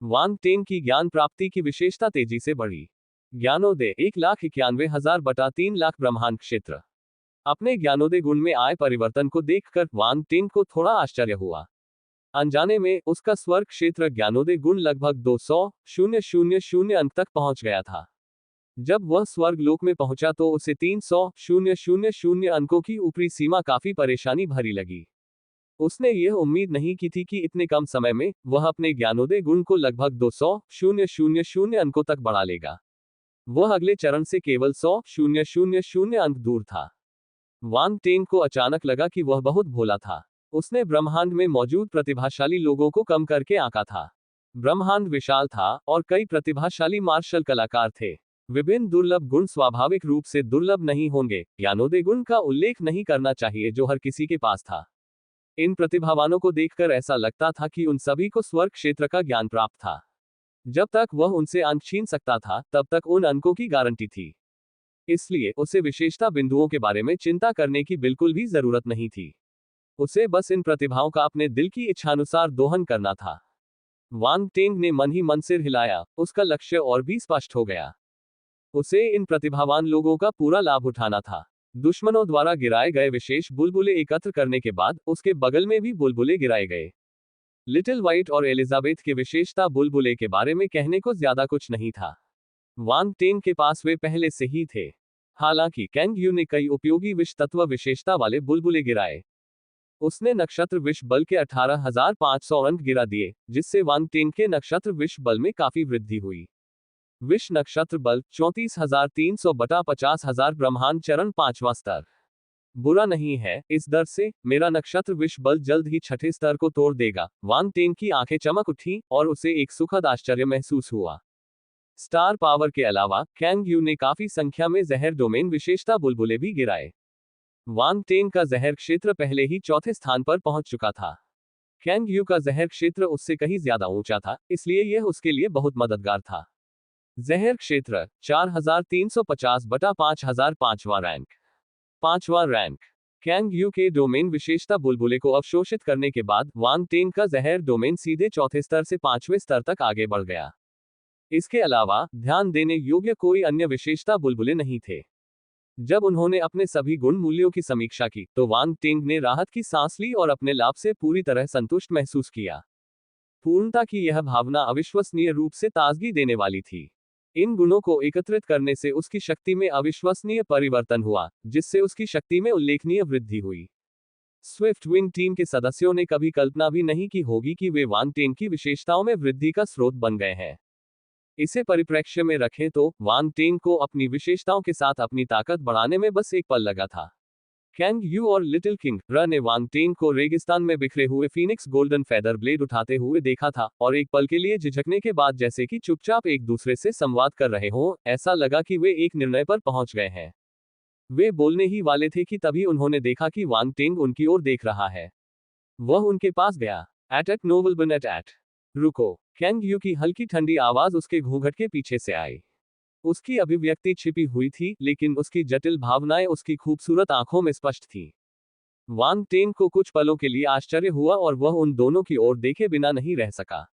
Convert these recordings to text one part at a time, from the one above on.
वांग ten की ज्ञान प्राप्ति की विशेषता तेजी से बढ़ी। ज्ञानोदय 1,91,000 बटा 3 लाख ब्रह्मांड क्षेत्र। अपने ज्ञानोदय गुण में आए परिवर्तन को देखकर वांग टेन को थोड़ा आश्चर्य हुआ। अनजाने में उसका स्वर्ग क्षेत्र ज्ञानोदय गुण लगभग 200,000 अंक तक पहुंच गया था। जब वह स्वर्ग लोक में पहुंचा तो उसे 300,000 अंकों की ऊपरी सीमा काफी परेशानी भरी लगी। उसने यह उम्मीद नहीं की थी कि इतने कम समय में वह अपने ज्ञानोदय गुण को लगभग 200,000 अंकों तक बढ़ा लेगा। वह अगले चरण से केवल 100,000 अंक दूर था। वांग टेन को अचानक लगा कि वह बहुत भोला था। उसने ब्रह्मांड में मौजूद प्रतिभाशाली लोगों को कम करके आंका था। ब्रह्मांड विशाल था और कई प्रतिभाशाली मार्शल कलाकार थे। विभिन्न दुर्लभ गुण स्वाभाविक रूप से दुर्लभ नहीं होंगे। ज्ञानोदय गुण का उल्लेख नहीं करना चाहिए जो हर किसी के पास था। इन प्रतिभावानों को देखकर ऐसा लगता था कि उन सभी को स्वर्ग क्षेत्र का ज्ञान प्राप्त था। जब तक वह उनसे अंक छीन सकता था तब तक उन अंकों की गारंटी थी। इसलिए उसे विशेषता बिंदुओं के बारे में चिंता करने की बिल्कुल भी जरूरत नहीं थी। उसे बस इन प्रतिभाओं का अपने दिल की इच्छानुसार दोहन करना था। वांग टेंग ने मन ही मन सिर हिलाया। उसका लक्ष्य और भी स्पष्ट हो गया। उसे इन प्रतिभावान लोगों का पूरा लाभ उठाना था। दुश्मनों द्वारा गिराए गए विशेष बुलबुले एकत्र करने के बाद उसके बगल में भी बुलबुले गिराए गए। लिटिल व्हाइट और एलिजाबेथ के विशेषता बुलबुले के बारे में कहने को ज्यादा कुछ नहीं था। वांग टेंग के पास वे पहले से ही थे। हालांकि कैंग यू ने कई उपयोगी विष तत्व विशेषता वाले बुलबुले गिराए। उसने नक्षत्र विष बल के 18,500 अंक गिरा दिए, जिससे वांग टेंग के नक्षत्र विष बल में काफी वृद्धि हुई। विष नक्षत्र बल 34,300 बटा 50,000 ब्रह्मांड चरण 5वां स्तर। बुरा नहीं है, इस दर से मेरा नक्षत्र विष बल जल्द ही 6ठे स्तर को तोड़ देगा। वांग टेंग की आंखें चमक उठी और उसे एक सुखद आश्चर्य महसूस हुआ। स्टार पावर के अलावा कैंग यू ने काफी संख्या में जहर डोमेन विशेषता बुलबुले भी गिराए। वांग टेंग का जहर क्षेत्र पहले ही चौथे स्थान पर पहुंच चुका था। कैंग यू का जहर क्षेत्र उससे कहीं ज्यादा ऊंचा था, इसलिए यह उसके लिए बहुत मददगार था। जहर क्षेत्र 4,350 बटा 5,000 5वां रैंक। 5वां रैंक। कैंग यू के डोमेन विशेषता बुलबुले को अवशोषित करने के बाद वांग टेंग का जहर डोमेन सीधे चौथे स्तर से 5वें स्तर तक आगे बढ़ गया। इसके अलावा ध्यान देने योग्य कोई अन्य विशेषता बुलबुले नहीं थे। जब उन्होंने अपने सभी गुण मूल्यों की समीक्षा की तो वांग टेंग ने राहत की सांस ली और अपने लाभ से पूरी तरह संतुष्ट महसूस किया। पूर्णता की यह भावना अविश्वसनीय रूप से ताजगी देने वाली थी। इन गुणों को एकत्रित करने से उसकी शक्ति में अविश्वसनीय परिवर्तन हुआ, जिससे उसकी शक्ति में उल्लेखनीय वृद्धि हुई। स्विफ्ट विंग टीम के सदस्यों ने कभी कल्पना भी नहीं की होगी कि वे वांग टेंग की विशेषताओं में वृद्धि का स्रोत बन गए हैं। इसे परिप्रेक्ष्य में रखें तो वांग टेंग को अपनी विशेषताओं के साथ अपनी ताकत बढ़ाने में बस एक पल लगा था। कैंग यू और लिटिल किंग र ने वांग टेंग को रेगिस्तान में बिखरे हुए फीनिक्स गोल्डन फेदर ब्लेड उठाते हुए देखा था और एक पल के लिए झिझकने के बाद जैसे कि चुपचाप एक दूसरे से संवाद कर रहे हों, ऐसा लगा कि वे एक निर्णय पर पहुंच गए हैं। वे बोलने ही वाले थे कि तभी उन्होंने देखा कि वांग टेंग उनकी ओर देख रहा है। वह उनके पास गया। एट नोबल एट रुको। कैंग यू की हल्की ठंडी आवाज उसके घूंघट के पीछे से आई। उसकी अभिव्यक्ति छिपी हुई थी, लेकिन उसकी जटिल भावनाएं उसकी खूबसूरत आंखों में स्पष्ट थीं। वांग टेंग को कुछ पलों के लिए आश्चर्य हुआ और वह उन दोनों की ओर देखे बिना नहीं रह सका।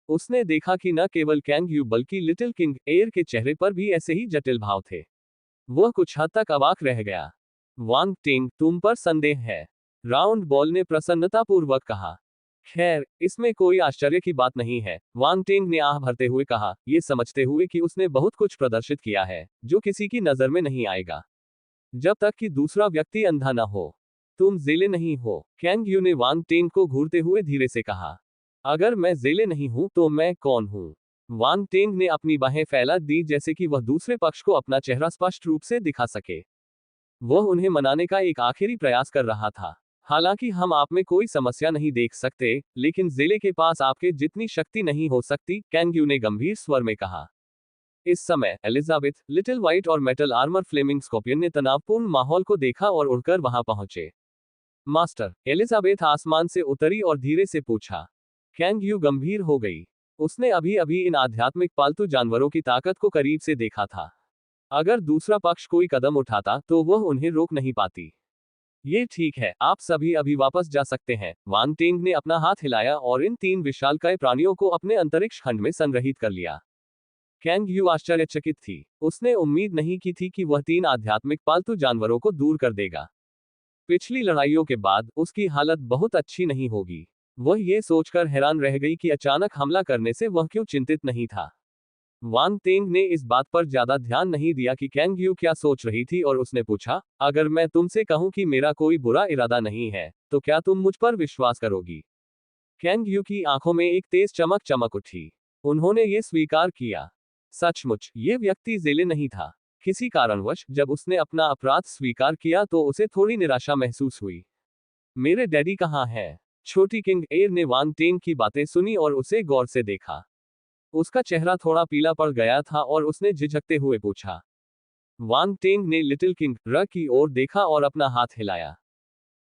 उसने देखा कि न केवल कैंग यू बल्कि लिटिल किंग एयर के चेहरे पर भी ऐसे ही जटिल भाव थे। वह कुछ हद तक अवाक रह गया। वांग टेंग, तुम पर संदेह है? राउंड बॉल ने प्रसन्नतापूर्वक कहा। खैर, इसमें कोई आश्चर्य की बात नहीं है, वांग टेंग ने आह भरते हुए कहा, ये समझते हुए कि उसने बहुत कुछ प्रदर्शित किया है जो किसी की नजर में नहीं आएगा जब तक कि दूसरा व्यक्ति अंधा न हो। तुम ज़ेले नहीं हो, कैंग यू ने वांग टेंग को घूरते हुए धीरे से कहा। अगर मैं ज़ेले नहीं हूं तो मैं कौन हूं? वांग टेंग ने अपनी बाहें फैला दी जैसे कि वह दूसरे पक्ष को अपना चेहरा स्पष्ट रूप से दिखा सके। वह उन्हें मनाने का एक आखिरी प्रयास कर रहा था। हालांकि हम आप में कोई समस्या नहीं देख सकते, लेकिन ज़ेले के पास आपके जितनी शक्ति नहीं हो सकती, कैंग यू ने गंभीर स्वर में कहा। इस समय एलिजाबेथ, लिटिल व्हाइट और मेटल आर्मर फ्लेमिंग स्कॉर्पियन ने तनावपूर्ण माहौल को देखा और उड़कर वहां पहुंचे। मास्टर, एलिजाबेथ आसमान से उतरी और धीरे से पूछा। कैंग यू गंभीर हो गई। उसने अभी अभी इन आध्यात्मिक पालतू जानवरों की ताकत को करीब से देखा था। अगर दूसरा पक्ष कोई कदम उठाता तो वह उन्हें रोक नहीं पाती। ये ठीक है, आप सभी अभी वापस जा सकते हैं। वांग टेंग ने अपना हाथ हिलाया और इन 3 विशालकाय प्राणियों को अपने अंतरिक्ष खंड में संग्रहित कर लिया। कैंग यू आश्चर्यचकित थी। उसने उम्मीद नहीं की थी कि वह 3 आध्यात्मिक पालतू जानवरों को दूर कर देगा। पिछली लड़ाइयों के बाद उसकी हालत बहुत अच्छी नहीं होगी। वह ये सोचकर हैरान रह गई कि अचानक हमला करने से वह क्यों चिंतित नहीं था। वांग तेंग ने इस बात पर ज्यादा ध्यान नहीं दिया कि कैंग यू क्या सोच रही थी और उसने पूछा, अगर मैं तुमसे कहूं कि मेरा कोई बुरा इरादा नहीं है, तो क्या तुम मुझ पर विश्वास करोगी? कैंग यू की आंखों में एक तेज चमक चमक उठी। उन्होंने ये स्वीकार किया। सचमुच ये व्यक्ति ज़ेले नहीं था। किसी कारणवश जब उसने अपना अपराध स्वीकार किया तो उसे थोड़ी निराशा महसूस हुई। मेरे डैडी कहाँ हैं? छोटी किंग एयर ने वांग टेंग की बातें सुनी और उसे गौर से देखा। उसका चेहरा थोड़ा पीला पड़ गया था और उसने झिझकते हुए पूछा। वांग टेंग ने लिटिल किंग र की ओर देखा और अपना हाथ हिलाया।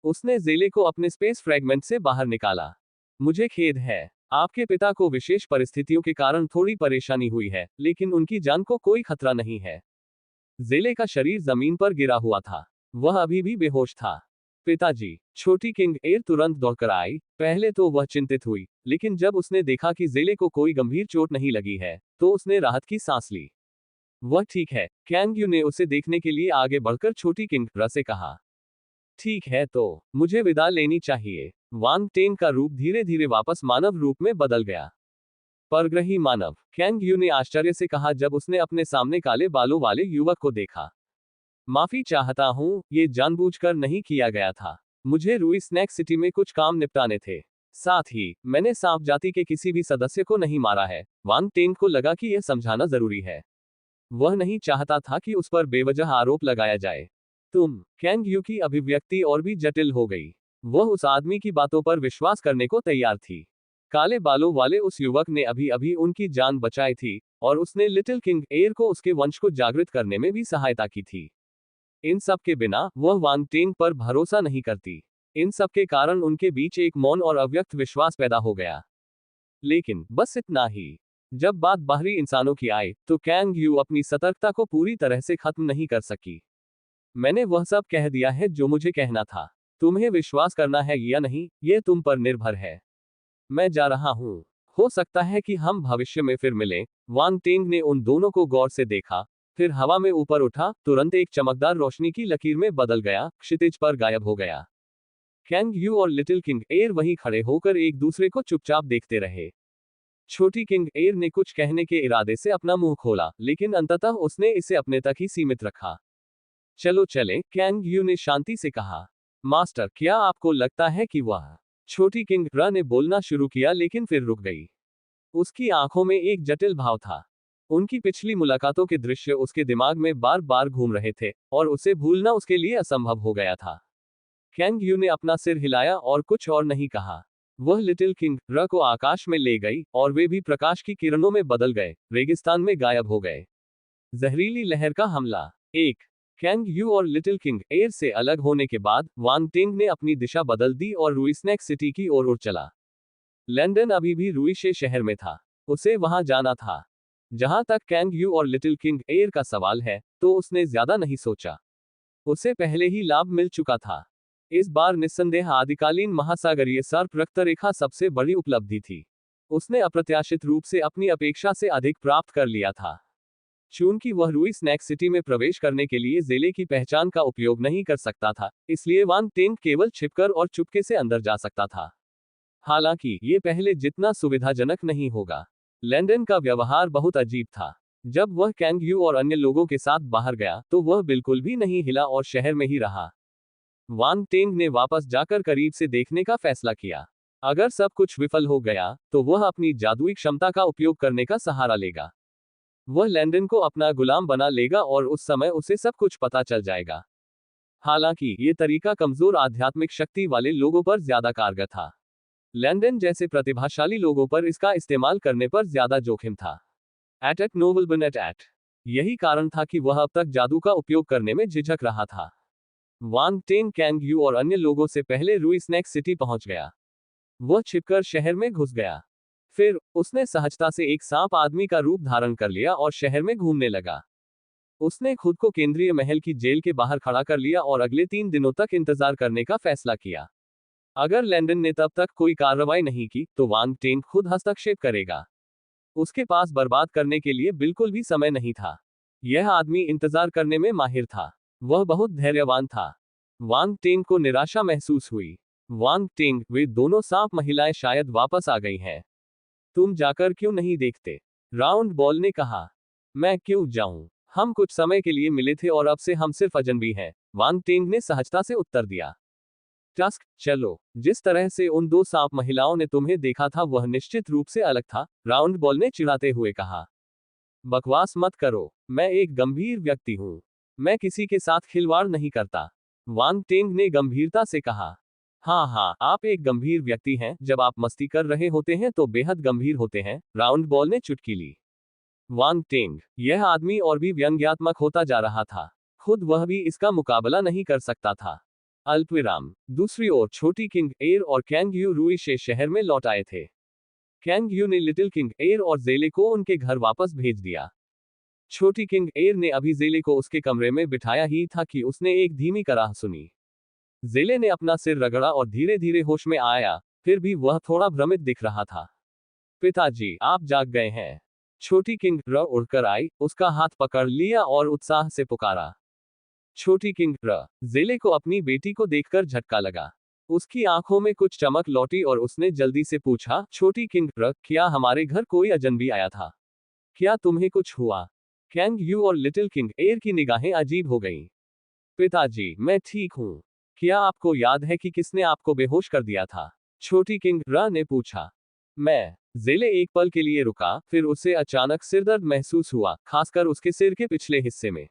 उसने ज़ेले को अपने स्पेस फ्रैगमेंट से बाहर निकाला। मुझे खेद है। आपके पिता को विशेष परिस्थितियों के कारण थोड़ी परेशानी हुई है, लेकिन उनकी जान को कोई खतरा नहीं है। ज़ेले का शरीर जमीन पर गिरा हुआ था। वह अभी भी बेहोश था। पिताजी, छोटी किंग एयर तुरंत दौड़कर आई। पहले तो वह चिंतित हुई, लेकिन जब उसने देखा कि ज़ेले को कोई गंभीर चोट नहीं लगी है, तो उसने राहत की सांस ली। वह ठीक है, कैंग यू ने उसे देखने के लिए आगे बढ़कर छोटी किंग र से कहा। ठीक है, तो मुझे विदा लेनी चाहिए। वांग टेंग का रूप धीरे धीरे वापस मानव रूप में बदल गया। परग्रही मानव, कैंग यू ने आश्चर्य से कहा जब उसने अपने सामने काले बालों वाले युवक को देखा। माफी चाहता हूँ, ये जानबूझकर नहीं किया गया था। मुझे रुई स्नैक सिटी में कुछ काम निपटाने थे। साथ ही मैंने सांप जाति के किसी भी सदस्य को नहीं मारा है। वांग टेंग को लगा कि यह समझाना जरूरी है। वह नहीं चाहता था कि उस पर बेवजह आरोप लगाया जाए। कैंग यू की अभिव्यक्ति और भी जटिल हो गई। वह उस आदमी की बातों पर विश्वास करने को तैयार थी। काले बालों वाले उस युवक ने अभी अभी उनकी जान बचाई थी, और उसने लिटिल किंग एयर को उसके वंश को जागृत करने में भी सहायता की थी। इन सब के बिना वह वांग टेंग पर भरोसा नहीं करती। इन सब के कारण उनके बीच एक मौन और अव्यक्त विश्वास पैदा हो गया। लेकिन बस इतना ही। जब बात बाहरी इंसानों की आई, तो कैंग यू अपनी सतर्कता को पूरी तरह से खत्म नहीं कर सकी। मैंने वह सब कह दिया है जो मुझे कहना था। तुम्हें विश्वास करना है या नहीं, यह तुम पर निर्भर है। मैं जा रहा हूँ। हो सकता है कि हम भविष्य में फिर मिलें। वांग टेंग ने उन दोनों को गौर से देखा, फिर हवा में ऊपर उठा, तुरंत एक चमकदार रोशनी की लकीर में बदल गया, क्षितिज पर गायब हो गया। कैंग यू और लिटिल किंग एयर वहीं खड़े होकर एक दूसरे को चुपचाप देखते रहे। छोटी किंग एयर ने कुछ कहने के इरादे से अपना मुंह खोला, लेकिन अंततः उसने इसे अपने तक ही सीमित रखा। चलो चलें, कैंग यू ने शांति से कहा। मास्टर, क्या आपको लगता है कि वह? छोटी किंग र ने बोलना शुरू किया, लेकिन फिर रुक गई। उसकी आंखों में एक जटिल भाव था। उनकी पिछली मुलाकातों के दृश्य उसके दिमाग में बार बार घूम रहे थे, और उसे भूलना उसके लिए असंभव हो गया था। कैंग यू ने अपना सिर हिलाया और कुछ और नहीं कहा। वह लिटिल किंग र को आकाश में ले गई, और वे भी प्रकाश की किरणों में बदल गए, रेगिस्तान में गायब हो गए। जहरीली लहर का हमला। एक। कैंग यू और लिटिल किंग एयर से अलग होने के बाद वांग टेंग ने अपनी दिशा बदल दी और रुईस्नैक सिटी की ओर उड़ चला। लैंडन अभी भी रुईशे शहर में था। उसे वहां जाना था। जहां तक कैंग यू और लिटिल किंग एयर का सवाल है, तो उसने ज्यादा नहीं सोचा। उसे पहले ही लाभ मिल चुका था। इस बार निस्संदेह आदिकालीन महासागरीय सर्प रक्तरेखा सबसे बड़ी उपलब्धि थी। उसने अप्रत्याशित रूप से अपनी अपेक्षा से अधिक प्राप्त कर लिया था। चूंकि वह रुई स्नैक सिटी में प्रवेश करने के लिए ज़ेले की पहचान का उपयोग नहीं कर सकता था, इसलिए वांग टेंग केवल छिपकर और चुपके से अंदर जा सकता था। हालांकि ये पहले जितना सुविधाजनक नहीं होगा। लैंडन का व्यवहार बहुत अजीब था। जब वह कैंग यू और अन्य लोगों के साथ बाहर गया, तो वह बिल्कुल भी नहीं हिला और शहर में ही रहा। वांग टेंग ने वापस जाकर करीब से देखने का फैसला किया। अगर सब कुछ विफल हो गया, तो वह अपनी जादुई क्षमता का उपयोग करने का सहारा लेगा। वह लैंडन को अपना गुलाम बना लेगा और उस समय उसे सब कुछ पता चल जाएगा। हालांकि ये तरीका कमजोर आध्यात्मिक शक्ति वाले लोगों पर ज्यादा कारगर था। लैंडन जैसे प्रतिभाशाली लोगों पर इसका इस्तेमाल करने पर ज्यादा जोखिम था। एट नोबल एट। यही कारण था कि वह अब तक जादू का उपयोग करने में झिझक रहा था। वांग टेंग कैंग यू और अन्य लोगों से पहले रुई स्नैक सिटी पहुंच गया। वह छिपकर शहर में घुस गया। फिर उसने सहजता से एक सांप आदमी का रूप धारण कर लिया और शहर में घूमने लगा। उसने खुद को केंद्रीय महल की जेल के बाहर खड़ा कर लिया और अगले 3 दिनों तक इंतजार करने का फैसला किया। अगर लैंडन ने तब तक कोई कार्रवाई नहीं की तो वांग टेंग खुद हस्तक्षेप करेगा। उसके पास बर्बाद करने के लिए बिल्कुल भी समय नहीं था। यह आदमी इंतजार करने में माहिर था। वह बहुत धैर्यवान था। वांग टेंग को निराशा महसूस हुई। वांग टेंग, वे दोनों सांप महिलाएं शायद वापस आ गई हैं। तुम जाकर क्यों नहीं देखते? राउंड बॉल ने कहा। मैं क्यों जाऊं? हम कुछ समय के लिए मिले थे और अब से हम सिर्फ अजनबी हैं, वांग टेंग ने सहजता से उत्तर दिया। टस्क, चलो। जिस तरह से उन 2 सांप महिलाओं ने तुम्हें देखा था वह निश्चित रूप से अलग था, राउंड बॉल ने चिढ़ाते हुए कहा। बकवास मत करो, मैं एक गंभीर व्यक्ति हूं। मैं किसी के साथ खिलवाड़ नहीं करता, वांग टेंग ने गंभीरता से कहा। हाँ हाँ, आप एक गंभीर व्यक्ति हैं, जब आप मस्ती कर रहे होते हैं तो बेहद गंभीर होते हैं, राउंड बॉल ने चुटकी ली। वांग टेंग, यह आदमी और भी व्यंग्यात्मक होता जा रहा था। खुद वह भी इसका मुकाबला नहीं कर सकता था। अल्पविराम। दूसरी ओर छोटी किंग एयर और कैंग यू रूई से शहर में लौट आए थे। कैंग यू ने लिटिल किंग एयर और जेले को उनके घर वापस भेज दिया। छोटी किंग एयर ने अभी जेले को उसके कमरे में बिठाया ही था कि उसने एक धीमी कराह सुनी। जेले ने अपना सिर रगड़ा और धीरे धीरे होश में आया, फिर भी वह थोड़ा भ्रमित दिख रहा था। पिताजी, आप जाग गए हैं। छोटी किंग उड़कर आई, उसका हाथ पकड़ लिया और उत्साह से पुकारा। छोटी किंग जेले को अपनी बेटी को देखकर झटका लगा। उसकी आंखों में कुछ चमक लौटी और उसने जल्दी से पूछा, छोटी किंग क्या हमारे घर कोई अजनबी आया था? क्या तुम्हें कुछ हुआ? कैंग यू और लिटिल किंग एयर की निगाहें अजीब हो गईं। पिताजी, मैं ठीक हूँ। क्या आपको याद है कि किसने आपको बेहोश कर दिया था? छोटी किंग ने पूछा। मैं। जेले एक पल के लिए रुका, फिर उसे अचानक सिरदर्द महसूस हुआ, खासकर उसके सिर के पिछले हिस्से में।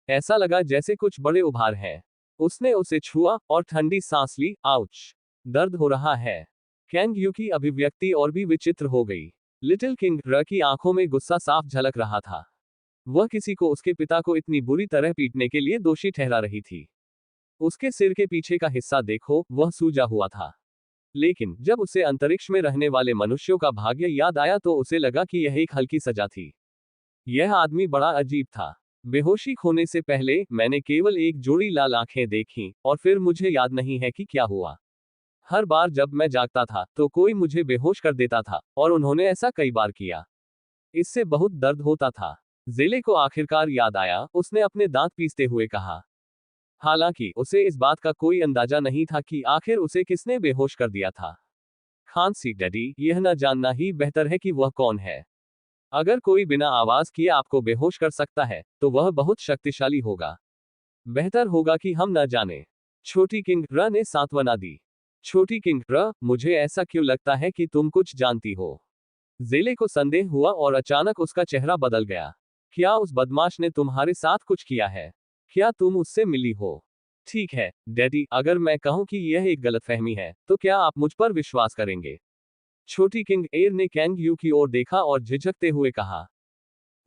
ऐसा लगा जैसे कुछ बड़े उभार हैं। उसने उसे छुआ और ठंडी सांस ली। आउच! दर्द हो रहा है। कैंग यू की अभिव्यक्ति और भी विचित्र हो गई। लिटिल किंग की आंखों में गुस्सा साफ झलक रहा था। वह किसी को उसके पिता को इतनी बुरी तरह पीटने के लिए दोषी ठहरा रही थी। उसके सिर के पीछे का हिस्सा देखो, वह सूजा हुआ था। लेकिन जब उसे अंतरिक्ष में रहने वाले मनुष्यों का भाग्य याद आया तो उसे लगा कि यह एक हल्की सजा थी। यह आदमी बड़ा अजीब था। बेहोशी खोने से पहले मैंने केवल एक जोड़ी लाल आंखें देखीं, और फिर मुझे याद नहीं है कि क्या हुआ। हर बार जब मैं जागता था तो कोई मुझे बेहोश कर देता था, और उन्होंने ऐसा कई बार किया। इससे बहुत दर्द होता था। जेले को आखिरकार याद आया, उसने अपने दांत पीसते हुए कहा। हालांकि उसे इस बात का कोई अंदाजा नहीं था कि आखिर उसे किसने बेहोश कर दिया था। खांसी डैडी, यह न जानना ही बेहतर है कि वह कौन है। अगर कोई बिना आवाज किए आपको बेहोश कर सकता है, तो वह बहुत शक्तिशाली होगा। बेहतर होगा कि हम न जाने। छोटी किंग ने सांत्वना दी। छोटी किंग मुझे ऐसा क्यों लगता है कि तुम कुछ जानती हो? जेले को संदेह हुआ और अचानक उसका चेहरा बदल गया। क्या उस बदमाश ने तुम्हारे साथ कुछ किया है? क्या तुम उससे मिली हो? ठीक है डैडी, अगर मैं कहूं कि यह एक गलतफहमी है, तो क्या आप मुझ पर विश्वास करेंगे? छोटी किंग एयर ने कैंग यू की ओर देखा और झिझकते हुए कहा।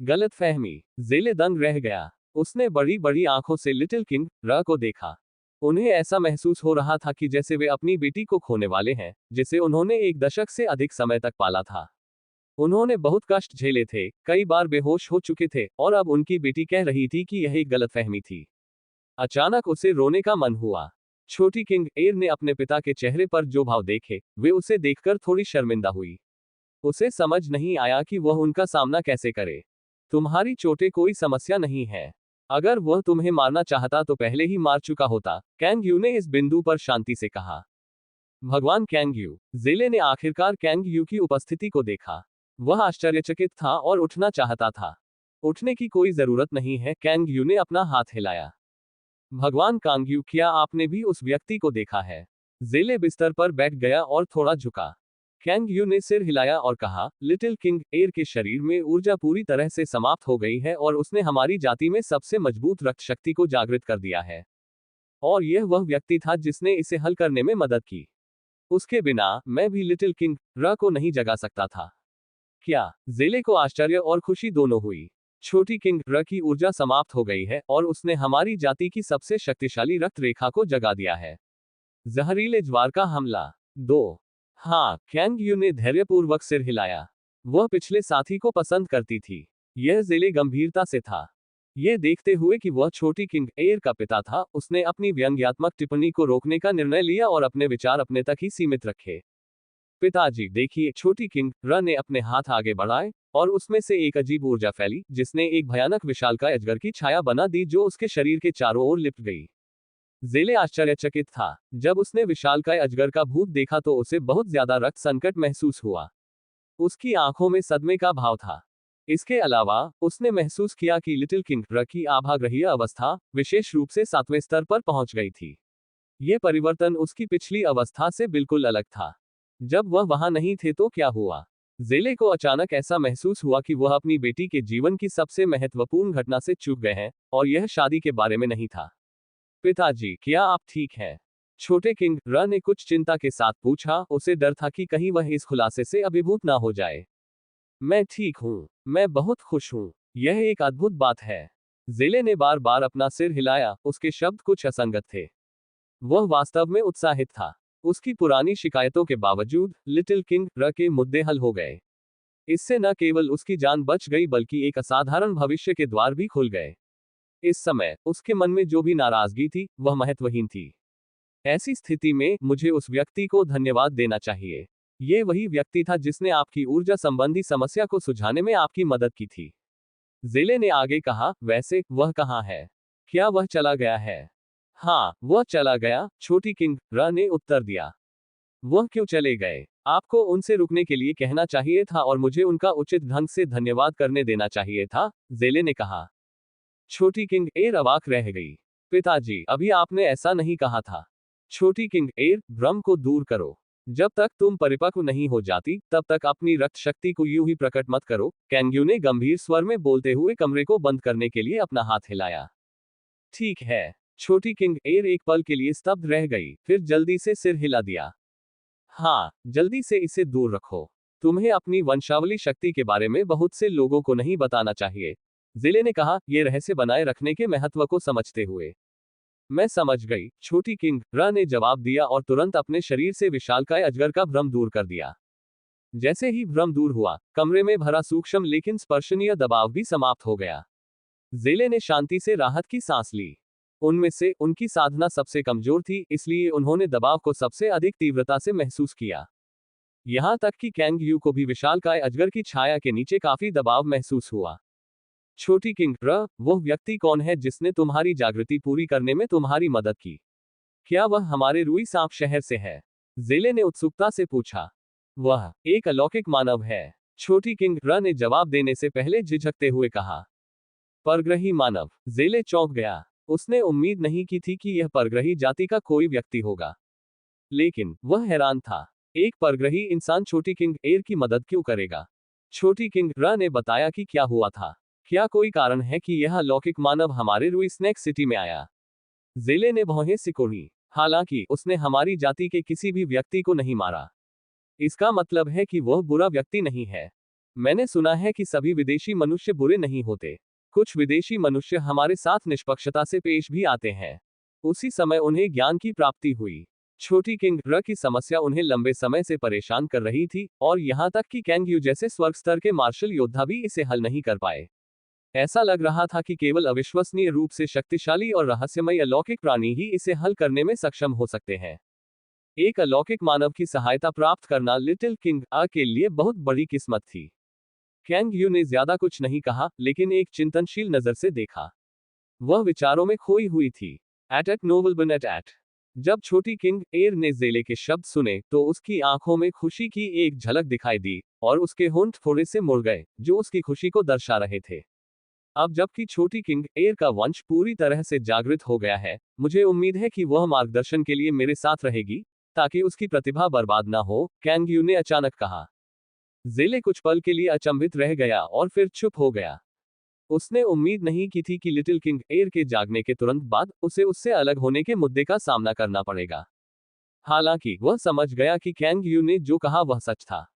गलतफहमी? जेले दंग रह गया। उसने बड़ी बड़ी आंखों से लिटिल किंग को देखा। उन्हें ऐसा महसूस हो रहा था कि जैसे वे अपनी बेटी को खोने वाले हैं, जिसे उन्होंने एक दशक से अधिक समय तक पाला था। उन्होंने बहुत कष्ट झेले थे, कई बार बेहोश हो चुके थे, और अब उनकी बेटी कह रही थी कि यह एक गलतफहमी थी। अचानक उसे रोने का मन हुआ। छोटी किंग एयर ने अपने पिता के चेहरे पर जो भाव देखे, वे उसे देखकर थोड़ी शर्मिंदा हुई। उसे समझ नहीं आया कि वह उनका सामना कैसे करे। तुम्हारी चोटें कोई समस्या नहीं है। अगर वह तुम्हें मारना चाहता तो पहले ही मार चुका होता, कैंग यू ने इस बिंदु पर शांति से कहा। भगवान कैंग यू! जेले ने आखिरकार कैंग यू की उपस्थिति को देखा। वह आश्चर्यचकित था और उठना चाहता था। उठने की कोई जरूरत नहीं है, कैंग यू ने अपना हाथ हिलाया। भगवान कांग यू, क्या आपने भी उस व्यक्ति को देखा है? जेले बिस्तर पर बैठ गया और थोड़ा झुका। कैंग यू ने सिर हिलाया और कहा, लिटिल किंग एयर के शरीर में ऊर्जा पूरी तरह से समाप्त हो गई है और उसने हमारी जाति में सबसे मजबूत रक्त शक्ति को जागृत कर दिया है। और यह वह व्यक्ति था जिसने इसे हल करने में मदद की। उसके बिना मैं भी लिटिल किंग को नहीं जगा सकता था। क्या? जेले को आश्चर्य और खुशी दोनों हुई। छोटी किंग की ऊर्जा समाप्त हो गई है और उसने हमारी जाति की सबसे शक्तिशाली रक्त रेखा को जगा दिया है। जहरीले ज्वार का हमला। 2। हाँ, कैंग यू ने धैर्यपूर्वक सिर हिलाया। वह पिछले साथी को पसंद करती थी। यह जेले गंभीरता से था। ये देखते हुए कि वह छोटी किंग एयर का पिता था, उसने अपनी व्यंग्यात्मक टिप्पणी को रोकने का निर्णय लिया और अपने विचार अपने तक ही सीमित रखे। पिताजी देखिए, छोटी किंग र ने अपने हाथ आगे बढ़ाए और उसमें से एक अजीब ऊर्जा फैली जिसने एक भयानक विशालकाय अजगर की छाया बना दी जो उसके शरीर के चारों ओर लिपट गई। जेले आश्चर्यचकित था। जब उसने विशालकाय अजगर का भूत देखा तो उसे बहुत ज्यादा रक्त संकट महसूस हुआ। उसकी आंखों में सदमे का भाव था। इसके अलावा उसने महसूस किया कि लिटिल किंग र की आभाग्रहीय अवस्था विशेष रूप से 7वें स्तर पर पहुंच गई थी। यह परिवर्तन उसकी पिछली अवस्था से बिल्कुल अलग था। जब वह वहां नहीं थे तो क्या हुआ? जेले को अचानक ऐसा महसूस हुआ कि वह अपनी बेटी के जीवन की सबसे महत्वपूर्ण घटना से चूक गए हैं, और यह शादी के बारे में नहीं था। पिताजी, क्या आप ठीक हैं? छोटे किंग र ने कुछ चिंता के साथ पूछा। उसे डर था कि कहीं वह इस खुलासे से अभिभूत ना हो जाए। मैं ठीक हूं, मैं बहुत खुश हूं, यह एक अद्भुत बात है। जेले ने बार बार अपना सिर हिलाया, उसके शब्द कुछ असंगत थे। वह वास्तव में उत्साहित था। उसकी पुरानी शिकायतों के बावजूद लिटिल किंग र के मुद्दे हल हो गए। इससे न केवल उसकी जान बच गई बल्कि एक असाधारण भविष्य के द्वार भी खुल गए। इस समय उसके मन में जो भी नाराजगी थी वह महत्वहीन थी। ऐसी स्थिति में मुझे उस व्यक्ति को धन्यवाद देना चाहिए। ये वही व्यक्ति था जिसने आपकी ऊर्जा संबंधी समस्या को सुलझाने में आपकी मदद की थी। जेले ने आगे कहा, वैसे वह कहाँ है? क्या वह चला गया है? हाँ, वह चला गया, छोटी किंग र ने उत्तर दिया। वह क्यों चले गए? आपको उनसे रुकने के लिए कहना चाहिए था और मुझे उनका उचित ढंग से धन्यवाद करने देना चाहिए था, जेले ने कहा। छोटी किंग एयर अवाक रह गई। पिताजी, अभी आपने ऐसा नहीं कहा था। छोटी किंग एयर, भ्रम को दूर करो। जब तक तुम परिपक्व नहीं हो जाती, तब तक अपनी रक्त शक्ति को यूं ही प्रकट मत करो। कैंग्यू ने गंभीर स्वर में बोलते हुए कमरे को बंद करने के लिए अपना हाथ हिलाया। ठीक है। छोटी किंग एयर एक पल के लिए स्तब्ध रह गई, फिर जल्दी से सिर हिला दिया। हाँ, जल्दी से इसे दूर रखो। तुम्हें अपनी वंशावली शक्ति के बारे में बहुत से लोगों को नहीं बताना चाहिए, जिले ने कहा, ये रहस्य बनाए रखने के महत्व को समझते हुए। मैं समझ गई, छोटी किंग र ने जवाब दिया और तुरंत अपने शरीर से विशालकाय अजगर का भ्रम दूर कर दिया। जैसे ही भ्रम दूर हुआ, कमरे में भरा सूक्ष्म लेकिन स्पर्शनीय दबाव भी समाप्त हो गया। जेले ने शांति से राहत की सांस ली। उनमें से उनकी साधना सबसे कमजोर थी, इसलिए उन्होंने दबाव को सबसे अधिक तीव्रता से महसूस किया। यहां तक कि कैंग यू को भी विशालकाय अजगर की छाया के नीचे काफी दबाव महसूस हुआ। छोटी किंग र, वह व्यक्ति कौन है जिसने तुम्हारी जागृति पूरी करने में तुम्हारी मदद की? क्या वह हमारे रूई सांप शहर से है? जेले ने उत्सुकता से पूछा। वह एक अलौकिक मानव है, छोटी किंग र ने जवाब देने से पहले झिझकते हुए कहा। परग्रही मानव? जेले चौंक गया। उसने उम्मीद नहीं की थी कि यह परग्रही जाति का कोई व्यक्ति होगा, लेकिन वह हैरान था। एक परग्रही इंसान छोटी किंग एयर की मदद क्यों करेगा? छोटी किंग र ने बताया कि क्या हुआ था। क्या कोई कारण है कि यह अलौकिक मानव हमारे रूई स्नैक सिटी में आया? जेले ने भौहें सिकोड़ी। हालांकि उसने हमारी जाति के किसी भी व्यक्ति को नहीं मारा। इसका मतलब है कि वह बुरा व्यक्ति नहीं है। मैंने सुना है कि सभी विदेशी मनुष्य बुरे नहीं होते। कुछ विदेशी मनुष्य हमारे साथ निष्पक्षता से पेश भी आते हैं। उसी समय उन्हें ज्ञान की प्राप्ति हुई। छोटी किंग र की समस्या उन्हें लंबे समय से परेशान कर रही थी, और यहां तक कि कैंग यू जैसे स्वर्ग स्तर के मार्शल योद्धा भी इसे हल नहीं कर पाए। ऐसा लग रहा था कि केवल अविश्वसनीय रूप से शक्तिशाली और रहस्यमयी अलौकिक प्राणी ही इसे हल करने में सक्षम हो सकते हैं। एक अलौकिक मानव की सहायता प्राप्त करना लिटिल किंग आ के लिए बहुत बड़ी किस्मत थी। कैंग यू ने ज्यादा कुछ नहीं कहा, लेकिन एक चिंतनशील नजर से देखा। वह विचारों में खोई हुई थी। एट नोबल बन एट। जब छोटी किंग एयर ने जेले के शब्द सुने तो उसकी आंखों में खुशी की एक झलक दिखाई दी, और उसके होंठ थोड़े से मुड़ गए, जो उसकी खुशी को दर्शा रहे थे। अब जबकि छोटी किंग एयर का वंश पूरी तरह से जागृत हो गया है, मुझे उम्मीद है कि वह मार्गदर्शन के लिए मेरे साथ रहेगी, ताकि उसकी प्रतिभा बर्बाद ना हो, कैंग यू ने अचानक कहा। जेले कुछ पल के लिए अचंभित रह गया और फिर चुप हो गया। उसने उम्मीद नहीं की थी कि लिटिल किंग एयर के जागने के तुरंत बाद उसे उससे अलग होने के मुद्दे का सामना करना पड़ेगा। हालांकि वह समझ गया कि कैंग यू ने जो कहा वह सच था।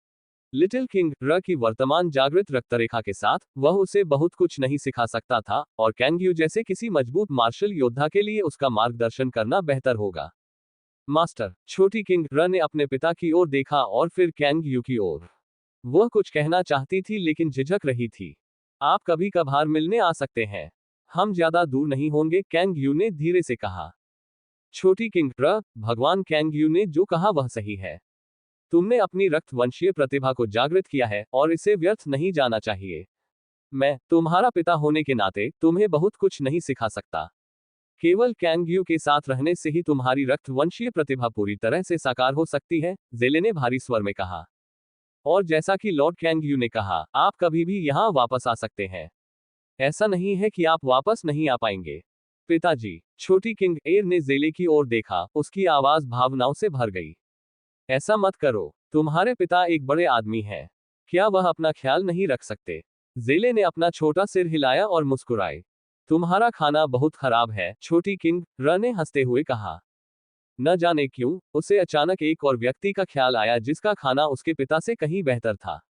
लिटिल किंग र की वर्तमान जागृत रक्तरेखा के साथ वह उसे बहुत कुछ नहीं सिखा सकता था, और कैंग यू जैसे किसी मजबूत मार्शल योद्धा के लिए उसका मार्गदर्शन करना बेहतर होगा। मास्टर, छोटी किंग र ने अपने पिता की ओर देखा और फिर कैंग यू की ओर। वह कुछ कहना चाहती थी लेकिन झिझक रही थी। आप कभी कभार मिलने आ सकते हैं। हम ज्यादा दूर नहीं होंगे, कैंग यू ने धीरे से कहा। छोटी किंग, भगवान, कैंग यू ने जो कहा वह सही है। तुमने अपनी रक्तवंशीय प्रतिभा को जागृत किया है और इसे व्यर्थ नहीं जाना चाहिए। मैं तुम्हारा पिता होने के नाते तुम्हें बहुत कुछ नहीं सिखा सकता। केवल कैंग यू के साथ रहने से ही तुम्हारी रक्तवंशीय प्रतिभा पूरी तरह से साकार हो सकती है, ज़ेले ने भारी स्वर में कहा। और जैसा कि लॉर्ड कैंग यू ने कहा, आप कभी भी यहाँ वापस आ सकते हैं। ऐसा नहीं है कि आप वापस नहीं आ पाएंगे। पिताजी, छोटी किंग एयर ने ज़ेले की ओर देखा, उसकी आवाज भावनाओं से भर गई। ऐसा मत करो, तुम्हारे पिता एक बड़े आदमी हैं। क्या वह अपना ख्याल नहीं रख सकते? ज़ेले ने अपना छोटा सिर हिलाया और मुस्कुराए। तुम्हारा खाना बहुत खराब है, छोटी किंग, ने हंसते हुए कहा। न जाने क्यों, उसे अचानक एक और व्यक्ति का ख्याल आया जिसका खाना उसके पिता से कहीं बेहतर था।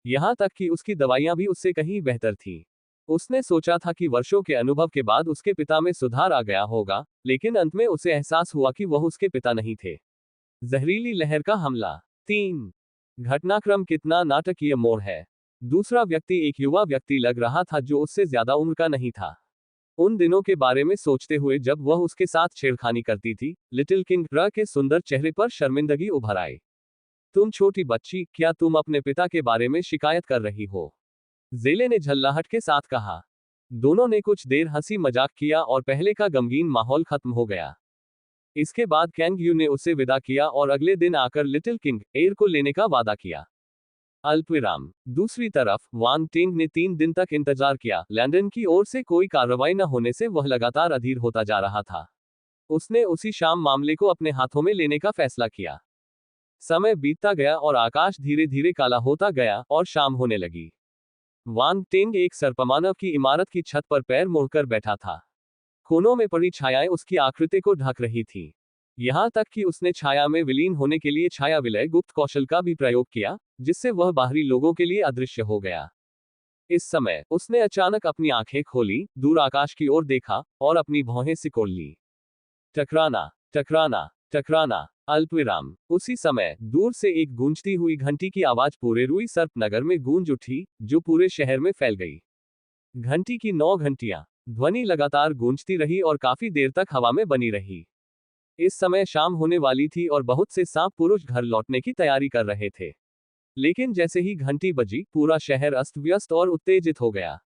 यहाँ तक कि उसकी दवाइयाँ भी उससे कहीं बेहतर थीं। उसने सोचा था कि वर्षों के अनुभव के बाद उसके पिता में सुधार आ गया होगा, लेकिन अंत में उसे एहसास हुआ कि वह उसके पिता नहीं थे। जहरीली लहर का हमला 3। घटनाक्रम कितना नाटकीय मोड़ है। दूसरा व्यक्ति एक युवा व्यक्ति लग रहा था जो उससे ज्यादा उम्र का नहीं था। उन दिनों के बारे में सोचते हुए जब वह उसके साथ छेड़खानी करती थी, लिटिल किंग के सुंदर चेहरे पर शर्मिंदगी उभर आई। तुम छोटी बच्ची, क्या तुम अपने पिता के बारे में शिकायत कर रही हो? ज़ेले ने झल्लाहट के साथ कहा। दोनों ने कुछ देर हंसी मजाक किया और पहले का गमगीन माहौल खत्म हो गया। इसके बाद कैंग यू ने उसे विदा किया और अगले दिन आकर लिटिल किंग एयर को लेने का वादा किया। अल्पविराम। दूसरी तरफ वांग टिंग ने 3 दिन तक इंतजार किया। लंदन की ओर से कोई कार्रवाई न होने से वह लगातार अधीर होता जा रहा था। उसने उसी शाम मामले को अपने हाथों में लेने का फैसला किया। समय बीतता गया और आकाश धीरे धीरे काला होता गया और शाम होने लगी। वांग टिंग एक सर्पमानव की इमारत की छत पर पैर मोड़कर बैठा था। कोनों में पड़ी छायाएं उसकी आकृति को ढक रही थीं। यहाँ तक कि उसने छाया में विलीन होने के लिए छाया विलय गुप्त कौशल का भी प्रयोग किया, जिससे वह बाहरी लोगों के लिए अदृश्य हो गया। इस समय उसने अचानक अपनी आंखें खोली, दूर आकाश की ओर देखा और अपनी भौहें सिकोड़ ली। टकराना, टकराना, टकराना। अल्पविराम। उसी समय दूर से एक गूंजती हुई घंटी की आवाज पूरे रूई सर्प नगर में गूंज उठी, जो पूरे शहर में फैल गई। घंटी की 9 घंटियां। ध्वनि लगातार गूंजती रही और काफी देर तक हवा में बनी रही। इस समय शाम होने वाली थी और बहुत से सांप पुरुष घर लौटने की तैयारी कर रहे थे। लेकिन जैसे ही घंटी बजी, पूरा शहर अस्त व्यस्त और उत्तेजित हो गया।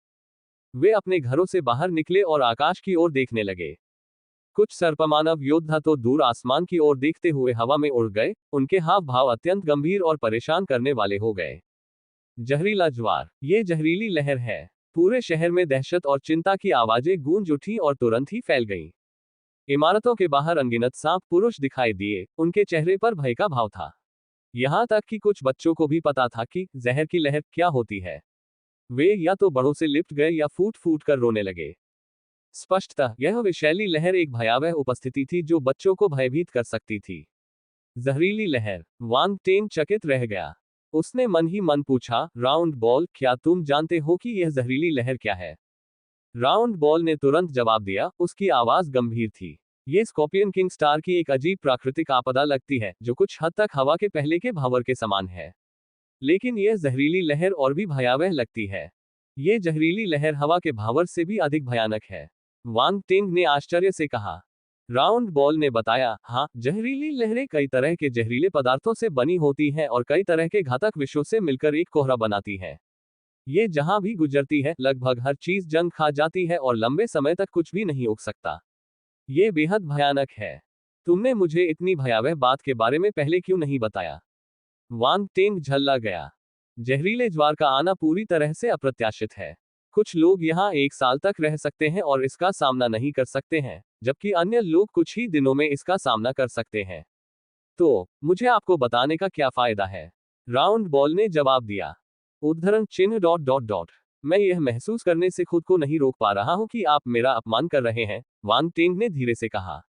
वे अपने घरों से बाहर निकले और आकाश की ओर देखने लगे। कुछ सर्पमानव योद्धा तो दूर आसमान की ओर देखते हुए हवा में उड़ गए, उनके हाव भाव अत्यंत गंभीर और परेशान करने वाले हो गए। जहरीला ज्वार। ये जहरीली लहर है। पूरे शहर में दहशत और चिंता की आवाजें गूंज उठी और तुरंत ही फैल गईं। इमारतों के बाहर अनगिनत सांप पुरुष दिखाई दिए, उनके चेहरे पर भय का भाव था। यहाँ तक कि कुछ बच्चों को भी पता था कि जहर की लहर क्या होती है। वे या तो बड़ों से लिपट गए या फूट फूट कर रोने लगे। स्पष्टतः यह विषैली लहर एक भयावह उपस्थिति थी जो बच्चों को भयभीत कर सकती थी। जहरीली लहर। वांग टेंग चकित रह गया। उसने मन ही मन पूछा, राउंड बॉल, क्या तुम जानते हो कि यह जहरीली लहर क्या है? राउंड बॉल ने तुरंत जवाब दिया, उसकी आवाज गंभीर थी। ये स्कॉर्पियन किंग स्टार की एक अजीब प्राकृतिक आपदा लगती है, जो कुछ हद तक हवा के पहले के भावर के समान है। लेकिन यह जहरीली लहर और भी भयावह लगती है। ये जहरीली लहर हवा के भावर से भी अधिक भयानक है। वांग टिंग ने आश्चर्य से कहा। राउंड बॉल ने बताया, हाँ, जहरीली लहरें कई तरह के जहरीले पदार्थों से बनी होती हैं और कई तरह के घातक विषयों से मिलकर एक कोहरा बनाती है। ये जहां भी गुजरती है, लगभग हर चीज जंग खा जाती है और लंबे समय तक कुछ भी नहीं उग सकता। ये बेहद भयानक है। तुमने मुझे इतनी भयावह बात के बारे में पहले क्यों नहीं बताया? वांग टेंग झल्ला गया। जहरीले ज्वार का आना पूरी तरह से अप्रत्याशित है। कुछ लोग यहाँ 1 साल तक रह सकते हैं और इसका सामना नहीं कर सकते हैं, जबकि अन्य लोग कुछ ही दिनों में इसका सामना कर सकते हैं। तो मुझे आपको बताने का क्या फायदा है? राउंड बॉल ने जवाब दिया। उद्धरण चिन्ह ... मैं यह महसूस करने से खुद को नहीं रोक पा रहा हूं कि आप मेरा अपमान कर रहे हैं, वांग टेंग ने धीरे से कहा।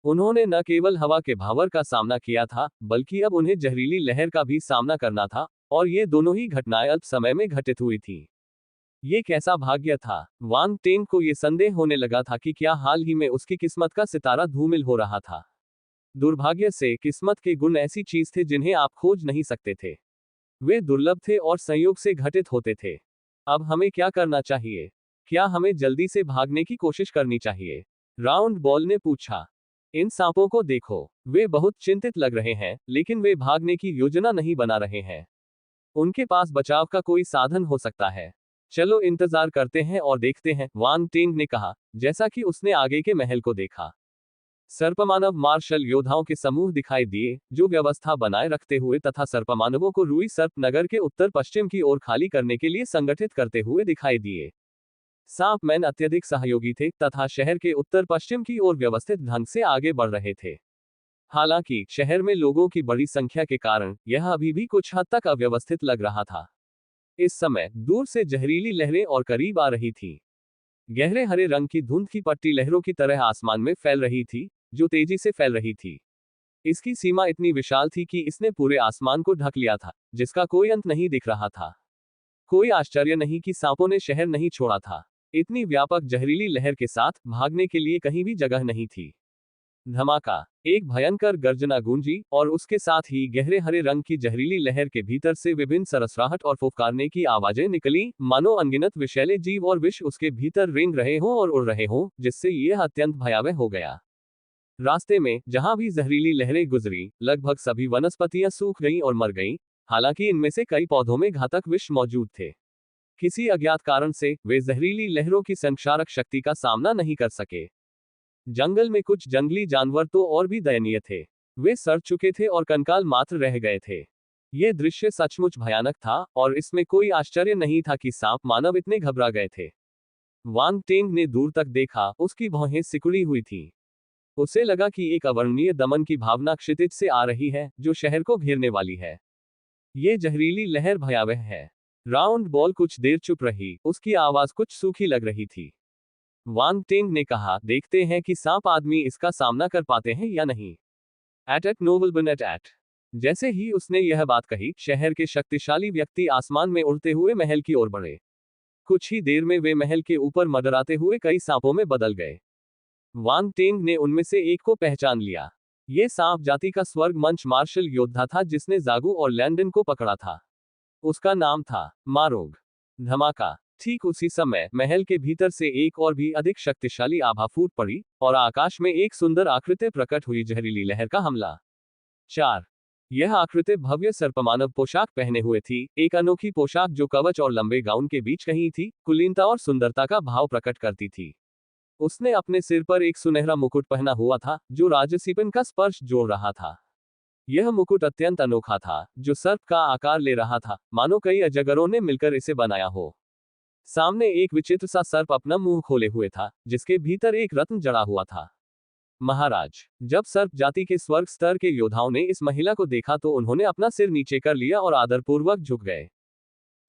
उन्होंने न केवल हवा के भावर का सामना किया था, बल्कि अब उन्हें जहरीली लहर का भी सामना करना था, और ये दोनों ही घटनाएं अल्प समय में घटित हुई थी। ये कैसा भाग्य था? वांग टेंग को ये संदेह होने लगा था कि क्या हाल ही में उसकी किस्मत का सितारा धूमिल हो रहा था। दुर्भाग्य से, किस्मत के गुण ऐसी चीज थे जिन्हें आप खोज नहीं सकते थे। वे दुर्लभ थे और संयोग से घटित होते थे। अब हमें क्या करना चाहिए? क्या हमें जल्दी से भागने की कोशिश करनी चाहिए? राउंड बॉल ने पूछा। इन सांपों को देखो, वे बहुत चिंतित लग रहे हैं, लेकिन वे भागने की योजना नहीं बना रहे हैं। उनके पास बचाव का कोई साधन हो सकता है। चलो इंतजार करते हैं और देखते हैं, वांग टिंग ने कहा, जैसा कि उसने आगे के महल को देखा। सर्पमानव मार्शल योद्धाओं के समूह दिखाई दिए, जो व्यवस्था बनाए रखते हुए तथा सर्पमानवों को रूई सर्प नगर के उत्तर पश्चिम की ओर खाली करने के लिए संगठित करते हुए दिखाई दिए। सांपमैन अत्यधिक सहयोगी थे तथा शहर के उत्तर पश्चिम की ओर व्यवस्थित ढंग से आगे बढ़ रहे थे। हालांकि शहर में लोगों की बड़ी संख्या के कारण यह अभी भी कुछ हद तक अव्यवस्थित लग रहा था। इस समय दूर से जहरीली लहरें और करीब आ रही थी। गहरे हरे रंग की धुंध की पट्टी लहरों की तरह आसमान में फैल रही थी, जो तेजी से फैल रही थी। इसकी सीमा इतनी विशाल थी कि इसने पूरे आसमान को ढक लिया था, जिसका कोई अंत नहीं दिख रहा था। कोई आश्चर्य नहीं कि सांपों ने शहर नहीं छोड़ा था। इतनी व्यापक जहरीली लहर के साथ भागने के लिए कहीं भी जगह नहीं थी। धमाका, एक भयंकर गर्जना गूंजी और उसके साथ ही गहरे हरे रंग की जहरीली लहर के भीतर से विभिन्न सरसराहट और फुफकारने की आवाजें निकली, मानो अनगिनत विषैले जीव और विष उसके भीतर रेंग रहे हों और उड़ रहे हों, जिससे यह अत्यंत भयावह हो गया। रास्ते में जहां भी जहरीली लहरें गुजरी, लगभग सभी वनस्पतियां सूख गईं और मर गईं, हालांकि इनमें से कई पौधों में घातक विष मौजूद थे। किसी अज्ञात कारण से वे जहरीली लहरों की संक्षारक शक्ति का सामना नहीं कर सके। जंगल में कुछ जंगली जानवर तो और भी दयनीय थे। वे सड़ चुके थे और कंकाल मात्र रह गए थे। यह दृश्य सचमुच भयानक था और इसमें कोई आश्चर्य नहीं था कि सांप मानव इतने घबरा गए थे। वांग टेंग ने दूर तक देखा, उसकी भौहें सिकुड़ी हुई थी। उसे लगा कि एक अवर्णनीय दमन की भावना क्षितिज से आ रही है, जो शहर को घेरने वाली है। ये जहरीली लहर भयावह है। राउंड बॉल कुछ देर चुप रही, उसकी आवाज कुछ सूखी लग रही थी। वांग टिंग ने कहा, देखते हैं कि सांप आदमी इसका सामना कर पाते हैं या नहीं। एट नोवल बन एट। जैसे ही उसने यह बात कही, शहर के शक्तिशाली व्यक्ति आसमान में उड़ते हुए महल की ओर बढ़े। कुछ ही देर में वे महल के ऊपर मंडराते हुए कई सांपों में बदल गए। वांग टिंग ने उनमें से एक को पहचान लिया। ये सांप जाति का स्वर्ग मंच मार्शल योद्धा था जिसने जागू और लैंडन को पकड़ा था। उसका नाम था मारोग। धमाका, ठीक उसी समय महल के भीतर से एक और भी अधिक शक्तिशाली आभा फूट पड़ी और आकाश में एक सुंदर आकृति प्रकट हुई, जहरीली लहर का हमला। 4 यह आकृति भव्य सर्पमानव पोशाक पहने हुए थी, एक अनोखी पोशाक जो कवच और लंबे गाउन के बीच कहीं थी, कुलीनता और सुंदरता का भाव प्रकट करती थी। उसने अपने सिर पर एक सुनहरा मुकुट पहना हुआ था, जो राजसीपन का स्पर्श जोड़ रहा था। यह मुकुट अत्यंत अनोखा था, जो सर्प का आकार ले रहा था, मानो कई अजगरों ने मिलकर इसे बनाया हो। सामने एक विचित्र सा सर्प अपना मुंह खोले हुए था, जिसके भीतर एक रत्न जड़ा हुआ था। महाराज, जब सर्प जाति के स्वर्ग स्तर के योद्धाओं ने इस महिला को देखा तो उन्होंने अपना सिर नीचे कर लिया और आदरपूर्वक झुक गए।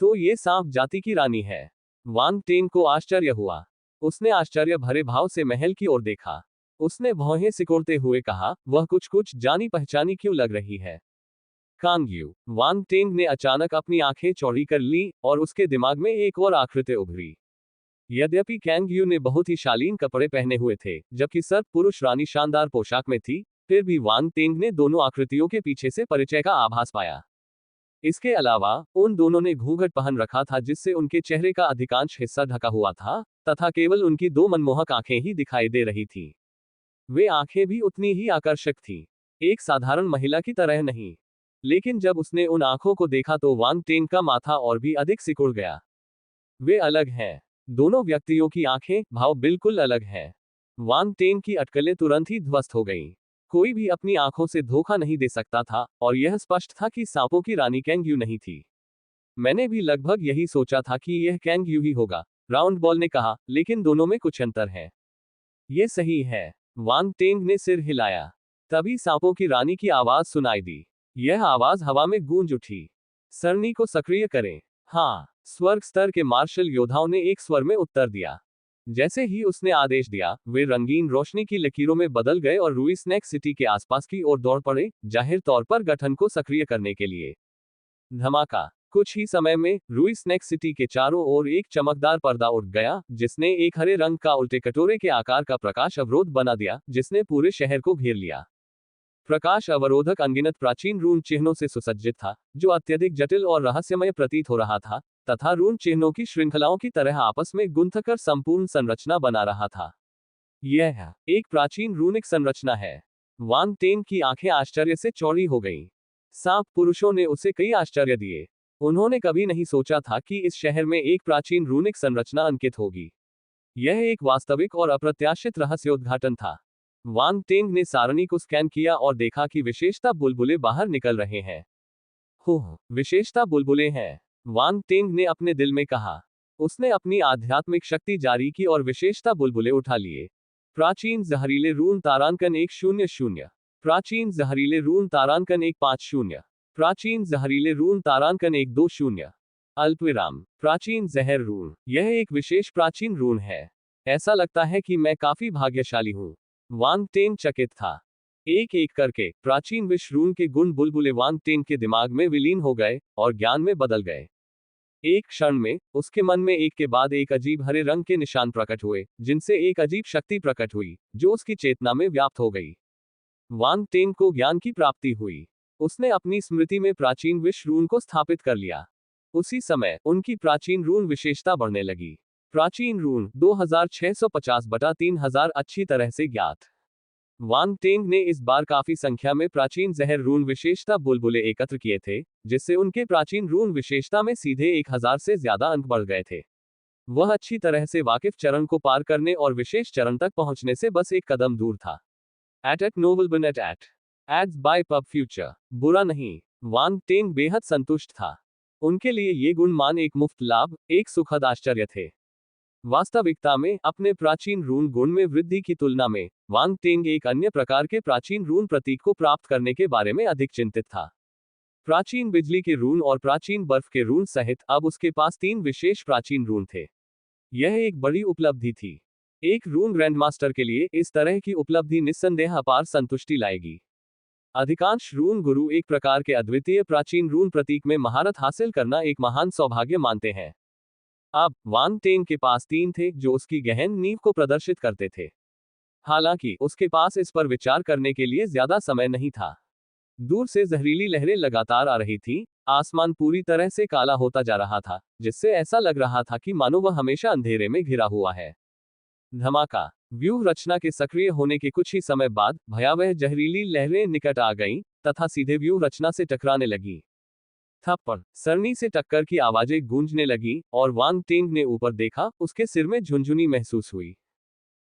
तो ये सांप जाति की रानी है। वांग टेंग को आश्चर्य हुआ। उसने आश्चर्य भरे भाव से महल की ओर देखा। उसने भौहें सिकोड़ते हुए कहा, वह कुछ कुछ जानी पहचानी क्यों लग रही है। कांग्यू। वांग टेंग ने अचानक अपनी आंखें चौड़ी कर ली और उसके दिमाग में एक और आकृति उभरी। यद्यपि कैंगयू ने बहुत ही शालीन कपड़े पहने हुए थे, जबकि सर्प पुरुष रानी शानदार पोशाक में थी, फिर भी वांग टेंग ने दोनों आकृतियों के पीछे से परिचय का आभास पाया। इसके अलावा उन दोनों ने घूंघट पहन रखा था, जिससे उनके चेहरे का अधिकांश हिस्सा ढका हुआ था तथा केवल उनकी दो मनमोहक आंखें ही दिखाई दे रही थी। वे आंखें भी उतनी ही आकर्षक थी, एक साधारण महिला की तरह नहीं। लेकिन जब उसने उन आंखों को देखा तो वांग टेंग का माथा और भी अधिक सिकुड़ गया। वे अलग हैं। दोनों व्यक्तियों की आंखें, भाव बिल्कुल अलग हैं। वांग टेंग की अटकलें तुरंत ही ध्वस्त हो गईं। कोई भी अपनी आंखों से धोखा नहीं दे सकता था, और यह स्पष्ट था कि सांपों की रानी कैंगयू नहीं थी। मैंने भी लगभग यही सोचा था कि यह कैंगयू ही होगा, राउंड बॉल ने कहा, लेकिन दोनों में कुछ अंतर है। ये सही है। वांग टेंग ने सिर हिलाया। तभी सांपों की रानी की आवाज सुनाई दी। यह आवाज हवा में गूंज उठी। सरनी को सक्रिय करें। हाँ, स्वर्ग स्तर के मार्शल योद्धाओं ने एक स्वर में उत्तर दिया। जैसे ही उसने आदेश दिया, वे रंगीन रोशनी की लकीरों में बदल गए और रूई स्नैक सिटी के आसपास की ओर दौड़ पड़े, जाहिर तौर पर गठन को सक्रिय करने के लिए। धमाका, कुछ ही समय में रूई स्नैक सिटी के चारों ओर एक चमकदार पर्दा उठ गया, जिसने एक हरे रंग का उल्टे कटोरे के आकार का प्रकाश अवरोध बना दिया, जिसने पूरे शहर को घेर लिया। प्रकाश अवरोधक अनगिनत प्राचीन रून चिन्हों से सुसज्जित था, जो अत्यधिक जटिल और रहस्यमय प्रतीत हो रहा था, तथा रून चिन्हों की श्रृंखलाओं की तरह आपस में गुंथकर संपूर्ण संरचना बना रहा था। यह एक प्राचीन रूनिक संरचना है। वांग टेन की आंखें आश्चर्य से चौड़ी हो गईं। सांप पुरुषों ने उसे कई आश्चर्य दिए। उन्होंने कभी नहीं सोचा था कि इस शहर में एक प्राचीन रूनिक संरचना अंकित होगी। यह एक वास्तविक और अप्रत्याशित रहस्योद्घाटन था। वांग टेंग ने सारणी को स्कैन किया और देखा कि विशेषता बुलबुले बाहर निकल रहे हैं। हो, विशेषता बुलबुले हैं, वांग टेंग ने अपने दिल में कहा। उसने अपनी आध्यात्मिक शक्ति जारी की और विशेषता बुलबुले उठा लिए। प्राचीन जहरीले रून तारांकन 100, प्राचीन जहरीले रून तारांकन 150, प्राचीन जहरीले रून तारांकन 120, अल्पविराम, प्राचीन जहर रून। यह एक विशेष प्राचीन रून है। ऐसा लगता है कि मैं काफी भाग्यशाली हूँ। वांग टेन चकित था। एक एक करके प्राचीन विष रून के गुण बुलबुले वांग टेन के दिमाग में विलीन हो गए और ज्ञान में बदल गए। एक क्षण में उसके मन में एक के बाद एक अजीब हरे रंग के निशान प्रकट हुए, जिनसे एक अजीब शक्ति प्रकट हुई जो उसकी चेतना में व्याप्त हो गई। वांग टेन को ज्ञान की प्राप्ति हुई। उसने अपनी स्मृति में प्राचीन विष रून को स्थापित कर लिया। उसी समय उनकी प्राचीन रून विशेषता बढ़ने लगी। प्राचीन रून 2650/3000 अच्छी तरह से ज्ञात। वांग टेंग ने इस बार काफी संख्या में प्राचीन जहर रून विशेषता बुलबुले एकत्र किए थे, जिससे उनके प्राचीन रून विशेषता में सीधे 1000 से ज्यादा अंक बढ़ गए थे। वह अच्छी तरह से वाकिफ चरण को पार करने और विशेष चरण तक पहुंचने से बस एक कदम दूर था। एट नोबल बन एट एड्स बाय पब फ्यूचर। बुरा नहीं। वांग टेंग बेहद संतुष्ट था। उनके लिए ये गुण मान एक मुफ्त लाभ, एक सुखद आश्चर्य थे। वास्तविकता में अपने प्राचीन रून गुण में वृद्धि की तुलना में वांग टेंग एक अन्य प्रकार के प्राचीन रून प्रतीक को प्राप्त करने के बारे में अधिक चिंतित था। प्राचीन बिजली के रून और प्राचीन बर्फ के रून सहित अब उसके पास 3 विशेष प्राचीन रून थे। यह एक बड़ी उपलब्धि थी। एक रून ग्रैंडमास्टर के लिए इस तरह की उपलब्धि निस्संदेह अपार संतुष्टि लाएगी। अधिकांश रून गुरु एक प्रकार के अद्वितीय प्राचीन रून प्रतीक में महारत हासिल करना एक महान सौभाग्य मानते हैं। अब वांग टेंग के पास 3 थे जो उसकी गहन नींव को प्रदर्शित करते थे। हालांकि उसके पास इस पर विचार करने के लिए ज्यादा समय नहीं था। दूर से जहरीली लहरें लगातार आ रही थीं, आसमान पूरी तरह से काला होता जा रहा था, जिससे ऐसा लग रहा था कि मानो वह हमेशा अंधेरे में घिरा हुआ है। धमाका। व्यूह रचना के सक्रिय होने के कुछ ही समय बाद भयावह जहरीली लहरें निकट आ गईं तथा सीधे व्यूह रचना से टकराने लगीं। थप्पड़, सरनी से टक्कर की आवाजें गूंजने लगी और वांग टेंग ने ऊपर देखा, उसके सिर में झुनझुनी महसूस हुई।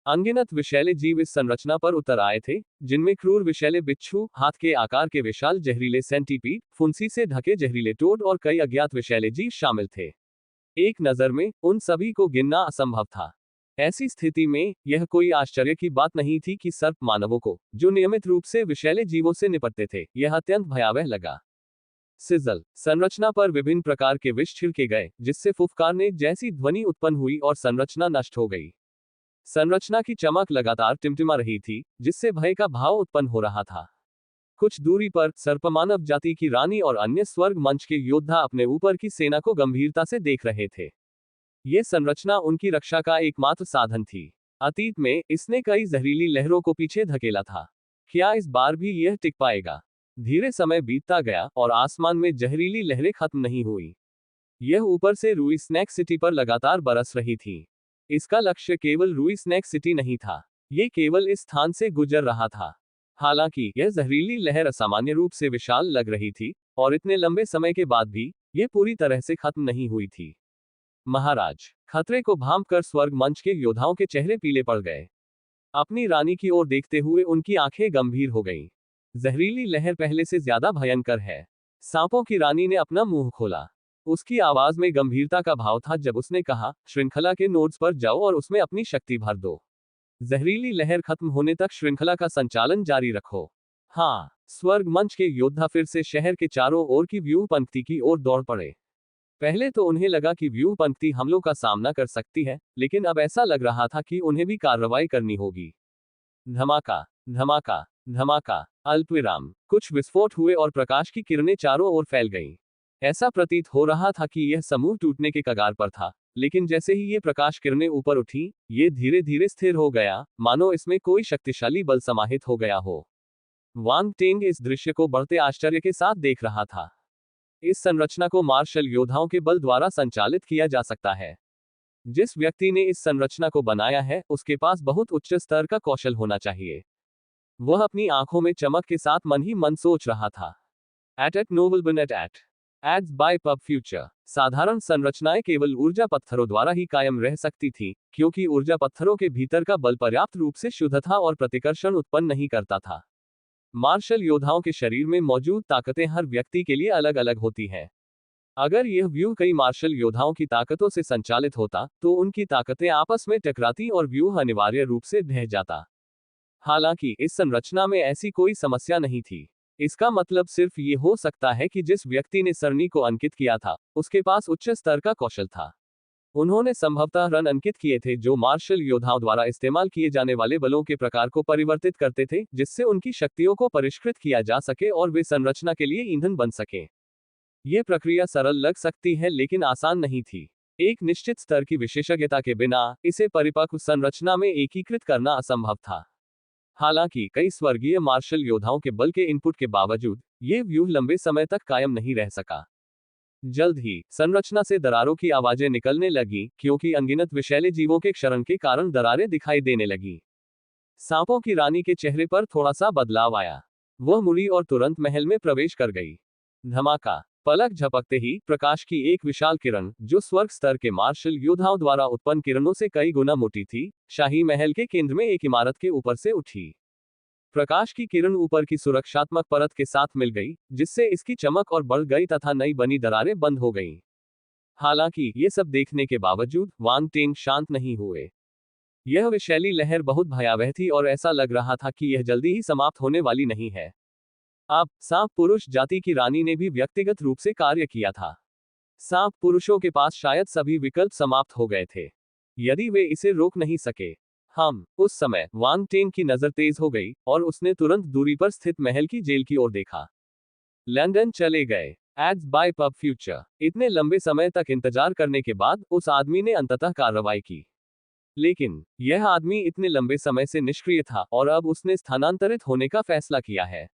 अनगिनत विषैले जीव इस संरचना पर उतर आए थे, जिनमें क्रूर विषैले बिच्छू, हाथ के आकार के विशाल जहरीले सेंटीपीड, फुंसी से ढके जहरीले टोड और कई अज्ञात विषैले जीव शामिल थे। एक नजर में उन सभी को गिनना असंभव था। ऐसी स्थिति में यह कोई आश्चर्य की बात नहीं थी कि सर्प मानवों को, जो नियमित रूप से विषैले जीवों से निपटते थे, यह अत्यंत भयावह लगा। सिजल, संरचना पर विभिन्न प्रकार के विष छिड़के गए, जिससे फुफकारने जैसी ध्वनि उत्पन्न हुई और संरचना नष्ट हो गई। संरचना की चमक लगातार टिमटिमा रही थी, जिससे भय का भाव उत्पन्न हो रहा था। कुछ दूरी पर सर्पमानव जाति की रानी और अन्य स्वर्ग मंच के योद्धा अपने ऊपर की सेना को गंभीरता से देख रहे थे। ये संरचना उनकी रक्षा का एकमात्र साधन थी। अतीत में इसने कई जहरीली लहरों को पीछे धकेला था। क्या इस बार भी यह टिक पाएगा? धीरे समय बीतता गया और आसमान में जहरीली लहरें खत्म नहीं हुई। यह ऊपर से रूई स्नैक सिटी पर लगातार बरस रही थी। इसका लक्ष्य केवल रूई स्नैक सिटी नहीं था, ये केवल इस स्थान से गुजर रहा था। हालांकि यह जहरीली लहर असामान्य रूप से विशाल लग रही थी और इतने लंबे समय के बाद भी यह पूरी तरह से खत्म नहीं हुई थी। महाराज, खतरे को भांपकर स्वर्ग मंच के योद्धाओं के चेहरे पीले पड़ गए। अपनी रानी की ओर देखते हुए उनकी आंखें गंभीर हो गईं। जहरीली लहर पहले से ज्यादा भयंकर है। सांपों की रानी ने अपना मुंह खोला। उसकी आवाज में गंभीरता का भाव था जब उसने कहा, श्रृंखला के नोड्स पर जाओ और उसमें अपनी शक्ति भर दो। जहरीली लहर खत्म होने तक श्रृंखला का संचालन जारी रखो। हाँ। स्वर्ग मंच के योद्धा फिर से शहर के चारों ओर की व्यूह पंक्ति की ओर दौड़ पड़े। पहले तो उन्हें लगा कि व्यूह पंक्ति हमलों का सामना कर सकती है, लेकिन अब ऐसा लग रहा था कि उन्हें भी कार्रवाई करनी होगी। धमाका, धमाका, धमाका, अल्पविराम। कुछ विस्फोट हुए और प्रकाश की किरणें चारों ओर फैल गईं। ऐसा प्रतीत हो रहा था कि यह समूह टूटने के कगार पर था, लेकिन जैसे ही ये प्रकाश किरणें ऊपर उठी, ये धीरे धीरे स्थिर हो गया, मानो इसमें कोई शक्तिशाली बल समाहित हो गया हो। वांग टेंग इस दृश्य को बढ़ते आश्चर्य के साथ देख रहा था। इस संरचना को मार्शल योद्धाओं के बल द्वारा संचालित किया जा सकता है। जिस व्यक्ति ने इस संरचना को बनाया है, उसके पास बहुत उच्च स्तर का कौशल होना चाहिए। वह अपनी आंखों में चमक के साथ मन ही मन सोच रहा था। एट नोबल बन एट एड्स बाय पब फ्यूचर। साधारण संरचनाएं केवल ऊर्जा पत्थरों द्वारा ही कायम रह सकती थी, क्योंकि ऊर्जा पत्थरों के भीतर का बल पर्याप्त रूप से शुद्ध था और प्रतिकर्षण उत्पन्न नहीं करता था। मार्शल योद्धाओं के शरीर में मौजूद ताकतें हर व्यक्ति के लिए अलग अलग होती हैं। अगर यह व्यूह कई मार्शल योद्धाओं की ताकतों से संचालित होता, तो उनकी ताकतें आपस में टकराती और व्यूह अनिवार्य रूप से ढह जाता। हालांकि इस संरचना में ऐसी कोई समस्या नहीं थी। इसका मतलब सिर्फ ये हो सकता है कि जिस व्यक्ति ने सरणी को अंकित किया था, उसके पास उच्च स्तर का कौशल था। उन्होंने संभवतः रन अंकित किए थे जो मार्शल योद्धाओं द्वारा इस्तेमाल किए जाने वाले बलों के प्रकार को परिवर्तित करते थे, जिससे उनकी शक्तियों को परिष्कृत किया जा सके और वे संरचना के लिए ईंधन बन सके। ये प्रक्रिया सरल लग सकती है, लेकिन आसान नहीं थी। एक निश्चित स्तर की विशेषज्ञता के बिना इसे परिपक्व संरचना में एकीकृत करना असंभव था। हालांकि कई स्वर्गीय मार्शल योद्धाओं के बल के इनपुट के बावजूद ये व्यूह लंबे समय तक कायम नहीं रह सका। जल्द ही संरचना से दरारों की आवाजें निकलने लगी, क्योंकि अनगिनत विषैले जीवों के क्षरण के कारण दरारें दिखाई देने लगी। सांपों की रानी के चेहरे पर थोड़ा सा बदलाव आया। वह मुड़ी और तुरंत महल में प्रवेश कर गई। धमाका। पलक झपकते ही प्रकाश की एक विशाल किरण, जो स्वर्ग स्तर के मार्शल योद्धाओं द्वारा उत्पन्न किरणों से कई गुना मोटी थी, शाही महल के केंद्र में एक इमारत के ऊपर से उठी। प्रकाश की किरण ऊपर की सुरक्षात्मक परत के साथ मिल गई, जिससे इसकी चमक और बढ़ गई तथा नई बनी दरारें बंद हो गईं। हालांकि ये सब देखने के बावजूद वांग टेंग शांत नहीं हुए। यह विषैली लहर बहुत भयावह थी और ऐसा लग रहा था कि यह जल्दी ही समाप्त होने वाली नहीं है। अब सांप पुरुष जाति की रानी ने भी व्यक्तिगत रूप से कार्य किया था। सांप पुरुषों के पास शायद सभी विकल्प समाप्त हो गए थे, यदि वे इसे रोक नहीं सके। उस समय वांग टेंग की नजर तेज हो गई और उसने तुरंत दूरी पर स्थित महल की जेल की ओर देखा। लंदन चले गए। Ads by PubFuture. इतने लंबे समय तक इंतजार करने के बाद उस आदमी ने अंततः कार्रवाई की। लेकिन यह आदमी इतने लंबे समय से निष्क्रिय था और अब उसने स्थानांतरित होने का फैसला किया है।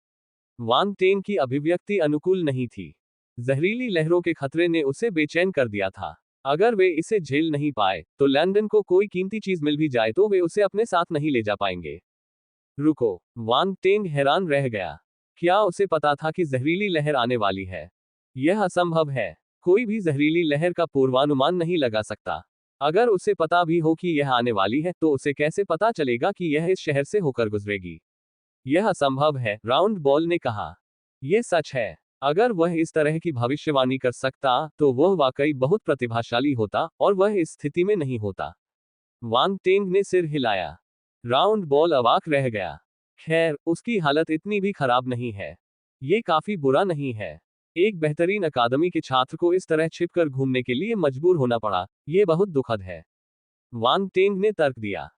वांग टेंग की अभिव्यक्ति अनुकूल नहीं थी। जहरीली लहरों के खतरे ने उसे बेचैन कर दिया था। अगर वे इसे झेल नहीं पाए, तो लैंडन को कोई कीमती चीज मिल भी जाए तो वे उसे अपने साथ नहीं ले जा पाएंगे। रुको। वांग टेंग हैरान रह गया। क्या उसे पता था कि जहरीली लहर आने वाली है? यह असंभव है। कोई भी जहरीली लहर का पूर्वानुमान नहीं लगा सकता। अगर उसे पता भी हो कि यह आने वाली है, तो उसे कैसे पता चलेगा कि यह इस शहर से होकर गुजरेगी? यह असंभव है, राउंड बॉल ने कहा। यह सच है। अगर वह इस तरह की भविष्यवाणी कर सकता, तो वह वाकई बहुत प्रतिभाशाली होता, और वह इस स्थिति में नहीं होता। वांग टेंग ने सिर हिलाया। राउंड बॉल अवाक रह गया। खैर, उसकी हालत इतनी भी खराब नहीं है। ये काफी बुरा नहीं है। एक बेहतरीन अकादमी के छात्र को इस तरह छिपकर घूमने के लिए मजबूर होना पड़ा, ये बहुत दुखद है। वांग टेंग ने तर्क दिया।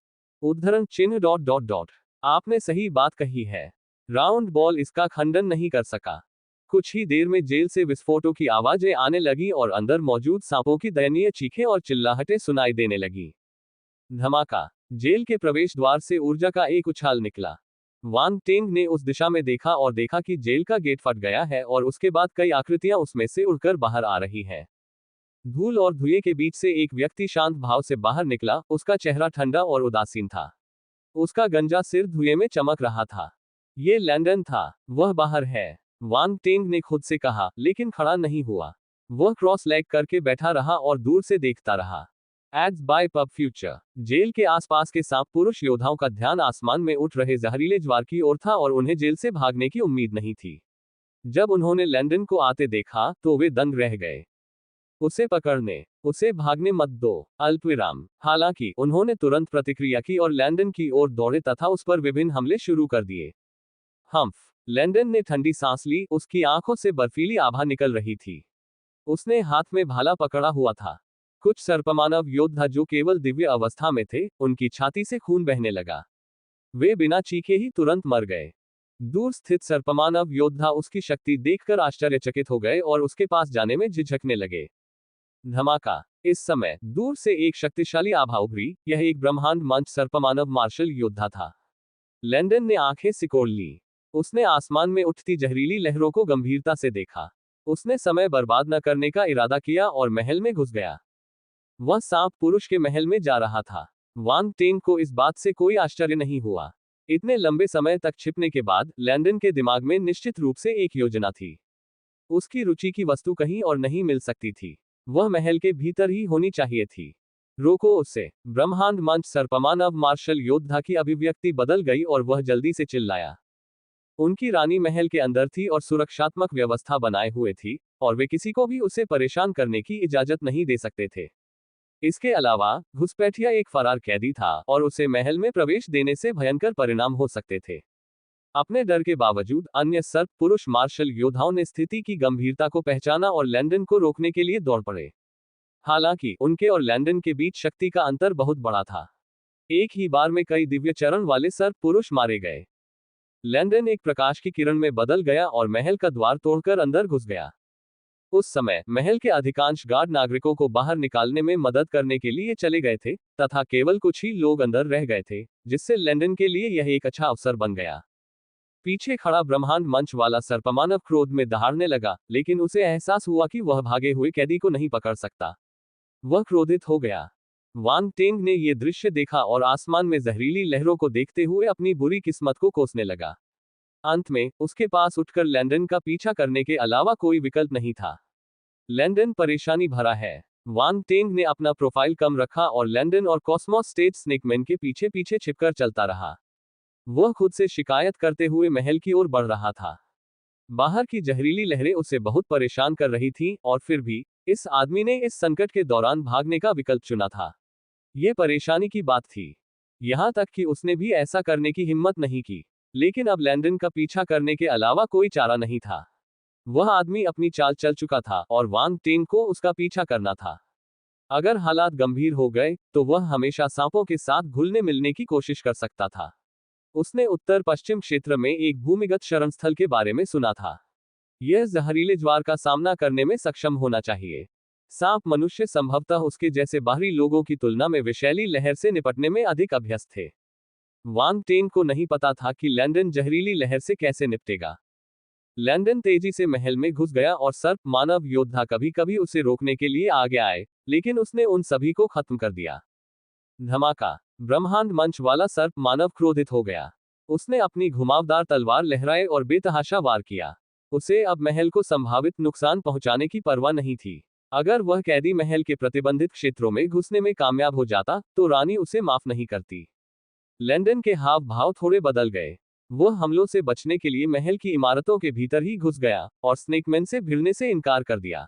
उद्धरण चिन्ह ... आपने सही बात कही है। राउंड बॉल इसका खंडन नहीं कर सका। कुछ ही देर में जेल से विस्फोटों की आवाजें आने लगी और अंदर मौजूद सांपों की दयनीय चीखें और चिल्लाहटें सुनाई देने लगी। धमाका। जेल के प्रवेश द्वार से ऊर्जा का एक उछाल निकला। वांग टेंग ने उस दिशा में देखा और देखा कि जेल का गेट फट गया है और उसके बाद कई आकृतियां उसमें से उड़कर बाहर आ रही हैं। धूल और धुएं के बीच से एक व्यक्ति शांत भाव से बाहर निकला। उसका चेहरा ठंडा और उदासीन था। उसका गंजा सिर धुएं में चमक रहा था। ये लैंडन था। वह बाहर है, वांग टेंग ने खुद से कहा, लेकिन खड़ा नहीं हुआ। वह क्रॉस लेग करके बैठा रहा और दूर से देखता रहा। Ads by PubFuture. जेल के आसपास के सांप पुरुष योद्धाओं का ध्यान आसमान में उठ रहे जहरीले ज्वार की ओर था और उन्हें जेल से भागने की उम्मीद नहीं थी। जब उन्होंने लैंडन को आते देखा, तो वे दंग रह गए। उसे पकड़ने, उसे भागने मत दो, अल्पविराम। हालांकि उन्होंने तुरंत प्रतिक्रिया की और लैंडन की ओर दौड़े तथा उस पर विभिन्न हमले शुरू कर दिए। लैंडन ने ठंडी सांस ली। उसकी आंखों से बर्फीली आभा निकल रही थी। उसने हाथ में भाला पकड़ा हुआ था। कुछ सर्पमानव योद्धा जो केवल दिव्य अवस्था में थे, उनकी छाती से खून बहने लगा। वे बिना चीखे ही तुरंत मर गए। दूर स्थित सर्पमानव योद्धा उसकी शक्ति देखकर आश्चर्यचकित हो गए और उसके पास जाने में झिझकने लगे। धमाका। इस समय दूर से एक शक्तिशाली आभा उभरी। यह एक ब्रह्मांड मंच सर्पमानव मार्शल योद्धा था। लैंडन ने आंखें सिकोड़ ली। उसने आसमान में उठती जहरीली लहरों को गंभीरता से देखा। उसने समय बर्बाद न करने का इरादा किया और महल में घुस गया। वह सांप पुरुष के महल में जा रहा था। वांग टेंग को इस बात से कोई आश्चर्य नहीं हुआ। इतने लंबे समय तक छिपने के बाद लैंडन के दिमाग में निश्चित रूप से एक योजना थी। उसकी रुचि की वस्तु कहीं और नहीं मिल सकती थी, वह महल के भीतर ही होनी चाहिए थी। रोको उसे। ब्रह्मांड मंच सर्पमानव मार्शल योद्धा की अभिव्यक्ति बदल गई और वह जल्दी से चिल्लाया। उनकी रानी महल के अंदर थी और सुरक्षात्मक व्यवस्था बनाए हुए थी, और वे किसी को भी उसे परेशान करने की इजाजत नहीं दे सकते थे। इसके अलावा घुसपैठिया एक फरार कैदी था और उसे महल में प्रवेश देने से भयंकर परिणाम हो सकते थे। अपने डर के बावजूद अन्य सर्प पुरुष मार्शल योद्धाओं ने स्थिति की गंभीरता को पहचाना और लैंडन को रोकने के लिए दौड़ पड़े। हालांकि उनके और लैंडन के बीच शक्ति का अंतर बहुत बड़ा था। एक ही बार में कई दिव्य चरण वाले सर्प पुरुष मारे गए। लैंडन एक प्रकाश की किरण में बदल गया और महल का द्वार तोड़कर अंदर घुस गया। उस समय महल के अधिकांश गार्ड नागरिकों को बाहर निकालने में मदद करने के लिए चले गए थे, तथा केवल कुछ ही लोग अंदर रह गए थे, जिससे लैंडन के लिए यह एक अच्छा अवसर बन गया। पीछे खड़ा ब्रह्मांड मंच वाला सर्पमानव क्रोध में दहाड़ने लगा, लेकिन उसे एहसास हुआ कि वह भागे हुए कैदी को नहीं पकड़ सकता। वह क्रोधित हो गया। वांग टेंग ने यह दृश्य देखा और आसमान में जहरीली लहरों को देखते हुए अपनी बुरी किस्मत को कोसने लगा। अंत में उसके पास उठकर लैंडन का पीछा करने के अलावा कोई विकल्प नहीं था। लैंडन परेशानी भरा है। वांग टेंग ने अपना प्रोफाइल कम रखा और लैंडन और कॉस्मोस स्टेट स्नेकमैन के पीछे पीछे छिपकर चलता रहा। वह खुद से शिकायत करते हुए महल की ओर बढ़ रहा था। बाहर की जहरीली लहरें उसे बहुत परेशान कर रही थीं, और फिर भी इस आदमी ने इस संकट के दौरान भागने का विकल्प चुना था। यह परेशानी की बात थी। यहां तक कि उसने भी ऐसा करने की हिम्मत नहीं की, लेकिन अब लैंडन का पीछा करने के अलावा कोई चारा नहीं था। वह आदमी अपनी चाल चल चुका था और वांग टेंग को उसका पीछा करना था। अगर हालात गंभीर हो गए तो वह हमेशा सांपों के साथ घुलने मिलने की कोशिश कर सकता था। उसने उत्तर पश्चिम क्षेत्र में एक भूमिगत शरणस्थल के बारे में सुना था। यह जहरीले ज्वार का सामना करने में सक्षम होना चाहिए। सांप मनुष्य संभवतः उसके जैसे बाहरी लोगों की तुलना में विषैली लहर से निपटने में अधिक अभ्यस्त थे। वांग टेंग को नहीं पता था कि लैंडन जहरीली लहर से कैसे निपटेगा। लैंडन तेजी से महल में घुस गया और सर्प मानव योद्धा कभी कभी उसे रोकने के लिए आगे आए, लेकिन उसने उन सभी को खत्म कर दिया। धमाका। ब्रह्मांड मंच वाला सर्प मानव क्रोधित हो गया। उसने अपनी घुमावदार तलवार लहराए और बेतहाशा वार किया। उसे अब महल को संभावित नुकसान पहुंचाने की परवाह नहीं थी। अगर वह कैदी महल के प्रतिबंधित क्षेत्रों में घुसने में कामयाब हो जाता तो रानी उसे माफ नहीं करती। लैंडन के हाव भाव थोड़े बदल गए। वह हमलों से बचने के लिए महल की इमारतों के भीतर ही घुस गया और स्नेकमैन से भिड़ने से इनकार कर दिया।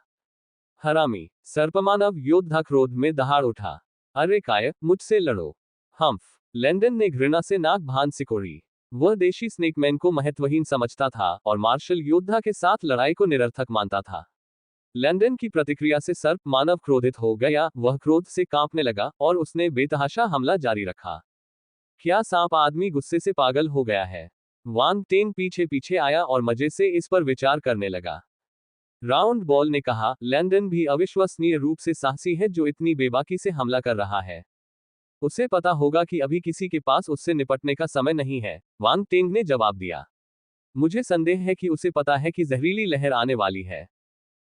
हरामी। सर्पमानव योद्धा क्रोध में दहाड़ उठा। अरे काय, मुझसे लड़ो। हम्फ। लैंडन ने घृणा से नाक भान सिकोड़ी। वह देशी स्नेकमैन को महत्वहीन समझता था और मार्शल योद्धा के साथ लड़ाई को निरर्थक मानता था। लैंडन की प्रतिक्रिया से सर्प मानव क्रोधित हो गया। वह क्रोध से कांपने लगा और उसने बेतहाशा हमला जारी रखा। क्या सांप आदमी गुस्से से पागल हो गया है? वांग टेंग पीछे पीछे आया और मजे से इस पर विचार करने लगा। राउंड बॉल ने कहा, लैंडन भी अविश्वसनीय रूप से साहसी है जो इतनी बेबाकी से हमला कर रहा है। उसे पता होगा कि अभी किसी के पास उससे निपटने का समय नहीं है। वांग टेंग ने जवाब दिया। मुझे संदेह है कि उसे पता है कि जहरीली लहर आने वाली है।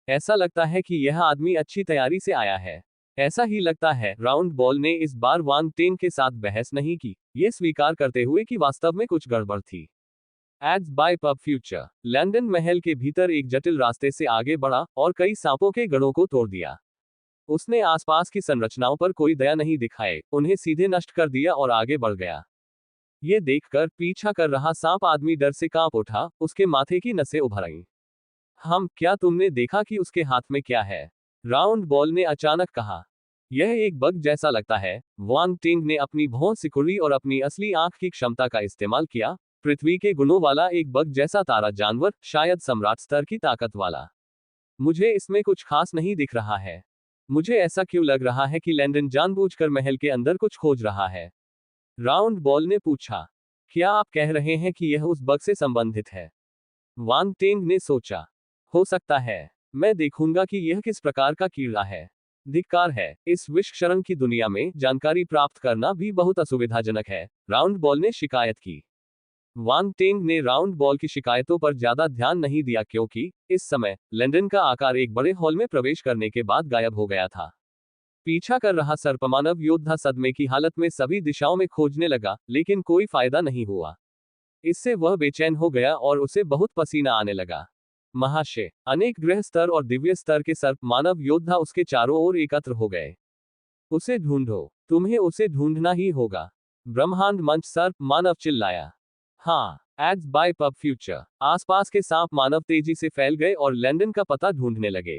ऐसा लगता है कि यह आदमी अच्छी तैयारी से आया है। ऐसा ही लगता है। राउंड बॉल ने इस बार वांग टेंग के साथ बहस नहीं की, यह स्वीकार करते हुए कि वास्तव में कुछ गड़बड़ थी। Ads by PubFuture. लैंडन महल के भीतर एक जटिल रास्ते से आगे बढ़ा और कई सांपों के गढ़ों को तोड़ दिया। उसने आसपास की संरचनाओं पर कोई दया नहीं दिखाए, उन्हें सीधे नष्ट कर दिया और आगे बढ़ गया। यह देखकर पीछा कर रहा सांप आदमी डर से कांप उठा, उसके माथे की नसें उभर आईं। क्या तुमने देखा कि उसके हाथ में क्या है? राउंड बॉल ने अचानक कहा। यह एक बग जैसा लगता है। वांग टेंग ने अपनी भौं सिकुड़ी और अपनी असली आंख की क्षमता का इस्तेमाल किया। पृथ्वी के गुणों वाला एक बग जैसा तारा जानवर, शायद सम्राट स्तर की ताकत वाला। मुझे इसमें कुछ खास नहीं दिख रहा है। मुझे ऐसा क्यों लग रहा है कि लैंडन जानबूझकर महल के अंदर कुछ खोज रहा है? राउंड बॉल ने पूछा। क्या आप कह रहे हैं कि यह उस बग से संबंधित है? वांग टेंग ने सोचा। हो सकता है। मैं देखूंगा कि यह किस प्रकार का कीड़ा है। धिक्कार है। इस विषक्षरण की दुनिया में जानकारी प्राप्त करना भी बहुत असुविधाजनक है। राउंड बॉल ने शिकायत की। वांग टेंग ने राउंड बॉल की शिकायतों पर ज्यादा ध्यान नहीं दिया क्योंकि इस समय लैंडन का आकार एक बड़े हॉल में प्रवेश करने के बाद गायब हो गया था। पीछा कर रहा सर्पमानव योद्धा सदमे की हालत में सभी दिशाओं में खोजने लगा, लेकिन कोई फायदा नहीं हुआ। इससे वह बेचैन हो गया और उसे बहुत पसीना आने लगा। महाशय, अनेक ग्रह स्तर और दिव्य स्तर के सर्प मानव योद्धा उसके चारों ओर एकत्र हो गए। उसे ढूंढो, तुम्हें उसे ढूंढना ही होगा। ब्रह्मांड मंच सर्प मानव चिल्लाया। हाँ, एड्स बाय पब फ्यूचर। आसपास के सांप मानव तेजी से फैल गए और लैंडन का पता ढूंढने लगे।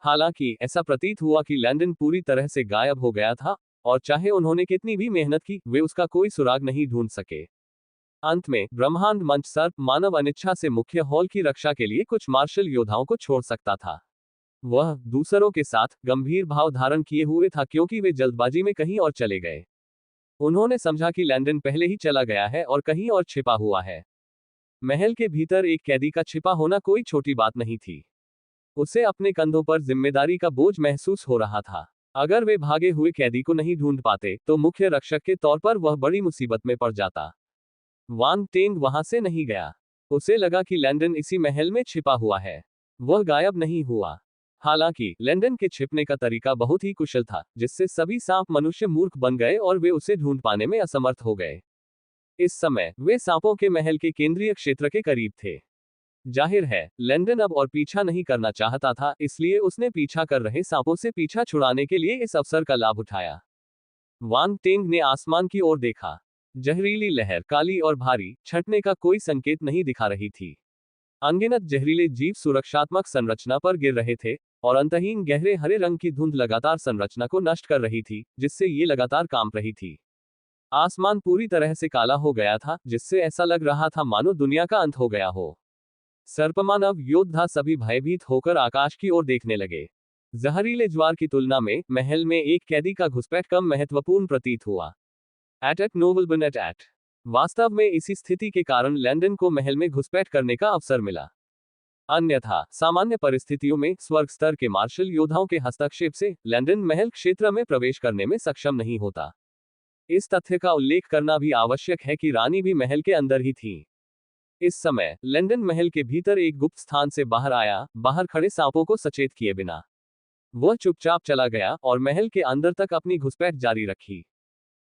हालांकि ऐसा प्रतीत हुआ कि लैंडन पूरी तरह से गायब हो गया था, और चाहे उन्होंने कितनी भी मेहनत की, वे उसका कोई सुराग नहीं ढूंढ सके। अंत में ब्रह्मांड मंच सर्प मानव अनिच्छा से मुख्य हॉल की रक्षा के लिए कुछ मार्शल योद्धाओं को छोड़ सकता था। वह दूसरों के साथ गंभीर भाव धारण किए हुए था क्योंकि वे जल्दबाजी में कहीं और चले गए। उन्होंने समझा कि लैंडन पहले ही चला गया है और कहीं और छिपा हुआ है। महल के भीतर एक कैदी का छिपा होना कोई छोटी बात नहीं थी। उसे अपने कंधों पर जिम्मेदारी का बोझ महसूस हो रहा था। अगर वे भागे हुए कैदी को नहीं ढूंढ पाते तो मुख्य रक्षक के तौर पर वह बड़ी मुसीबत में पड़ जाता। वांग टेंग वहां से नहीं गया। उसे लगा कि लैंडन इसी महल में छिपा हुआ है। वह गायब नहीं हुआ। हालांकि लैंडन के छिपने का तरीका बहुत ही कुशल था, जिससे सभी सांप मनुष्य मूर्ख बन गए और वे उसे ढूंढ पाने में असमर्थ हो गए। इस समय वे सांपों के महल के केंद्रीय क्षेत्र के करीब थे। जाहिर है, लैंडन अब और पीछा नहीं करना चाहता था, इसलिए उसने पीछा कर रहे सांपों से पीछा छुड़ाने के लिए इस अवसर का लाभ उठाया। वांग टेंग ने आसमान की ओर देखा। जहरीली लहर काली और भारी, छंटने का कोई संकेत नहीं दिखा रही थी। अनगिनत जहरीले जीव सुरक्षात्मक संरचना पर गिर रहे थे, और अंतहीन गहरे हरे रंग की धुंध लगातार संरचना को नष्ट कर रही थी, जिससे ये लगातार कांप रही थी। आसमान पूरी तरह से काला हो गया था, जिससे ऐसा लग रहा था मानो दुनिया का अंत हो गया हो। सर्पमानव योद्धा सभी भयभीत होकर आकाश की ओर देखने लगे। जहरीले ज्वार की तुलना में महल में एक कैदी का घुसपैठ कम महत्वपूर्ण प्रतीत हुआ। एट नोबल बन एट। वास्तव में इसी स्थिति के कारण लैंडन को महल में घुसपैठ करने का अवसर मिला। अन्यथा सामान्य परिस्थितियों में स्वर्ग स्तर के मार्शल योद्धाओं के हस्तक्षेप से लैंडन महल क्षेत्र में प्रवेश करने में सक्षम नहीं होता। इस तथ्य का उल्लेख करना भी आवश्यक है कि रानी भी महल के अंदर ही थी। इस समय लैंडन महल के भीतर एक गुप्त स्थान से बाहर आया, बाहर खड़े सांपों को सचेत किए बिना। वह चुपचाप चला गया और महल के अंदर तक अपनी घुसपैठ जारी रखी।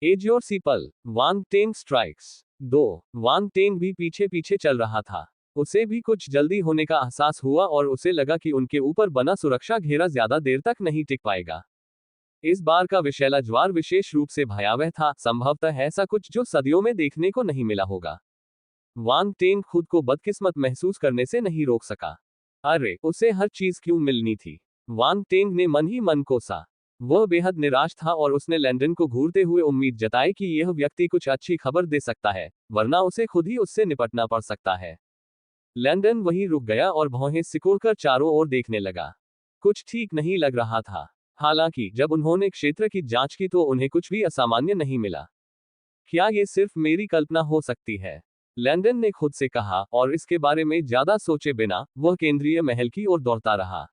एज योर सीपल, Wang Teng strikes 2। Wang Teng भी पीछे पीछे चल रहा था। उसे भी कुछ जल्दी होने का एहसास हुआ और उसे लगा कि उनके ऊपर बना सुरक्षा घेरा ज्यादा देर तक नहीं टिक पाएगा। इस बार का विषैला ज्वार विशेष रूप से भयावह था, संभवतः ऐसा कुछ जो सदियों में देखने को नहीं मिला होगा। वांग टेंग खुद को बदकिस्मत महसूस करने से नहीं रोक सका। अरे, उसे हर चीज क्यों मिलनी थी? वांग टेंग ने मन ही मन कोसा। वह बेहद निराश था और उसने लैंडन को घूरते हुए उम्मीद जताई कि यह व्यक्ति कुछ अच्छी खबर दे सकता है, वरना उसे खुद ही उससे निपटना पड़ सकता है। लैंडन वहीं रुक गया और भौहें सिकोड़कर चारों ओर देखने लगा। कुछ ठीक नहीं लग रहा था। हालांकि जब उन्होंने क्षेत्र की जांच की तो उन्हें कुछ भी असामान्य नहीं मिला। क्या ये सिर्फ मेरी कल्पना हो सकती है? लैंडन ने खुद से कहा, और इसके बारे में ज्यादा सोचे बिना वह केंद्रीय महल की ओर दौड़ता रहा।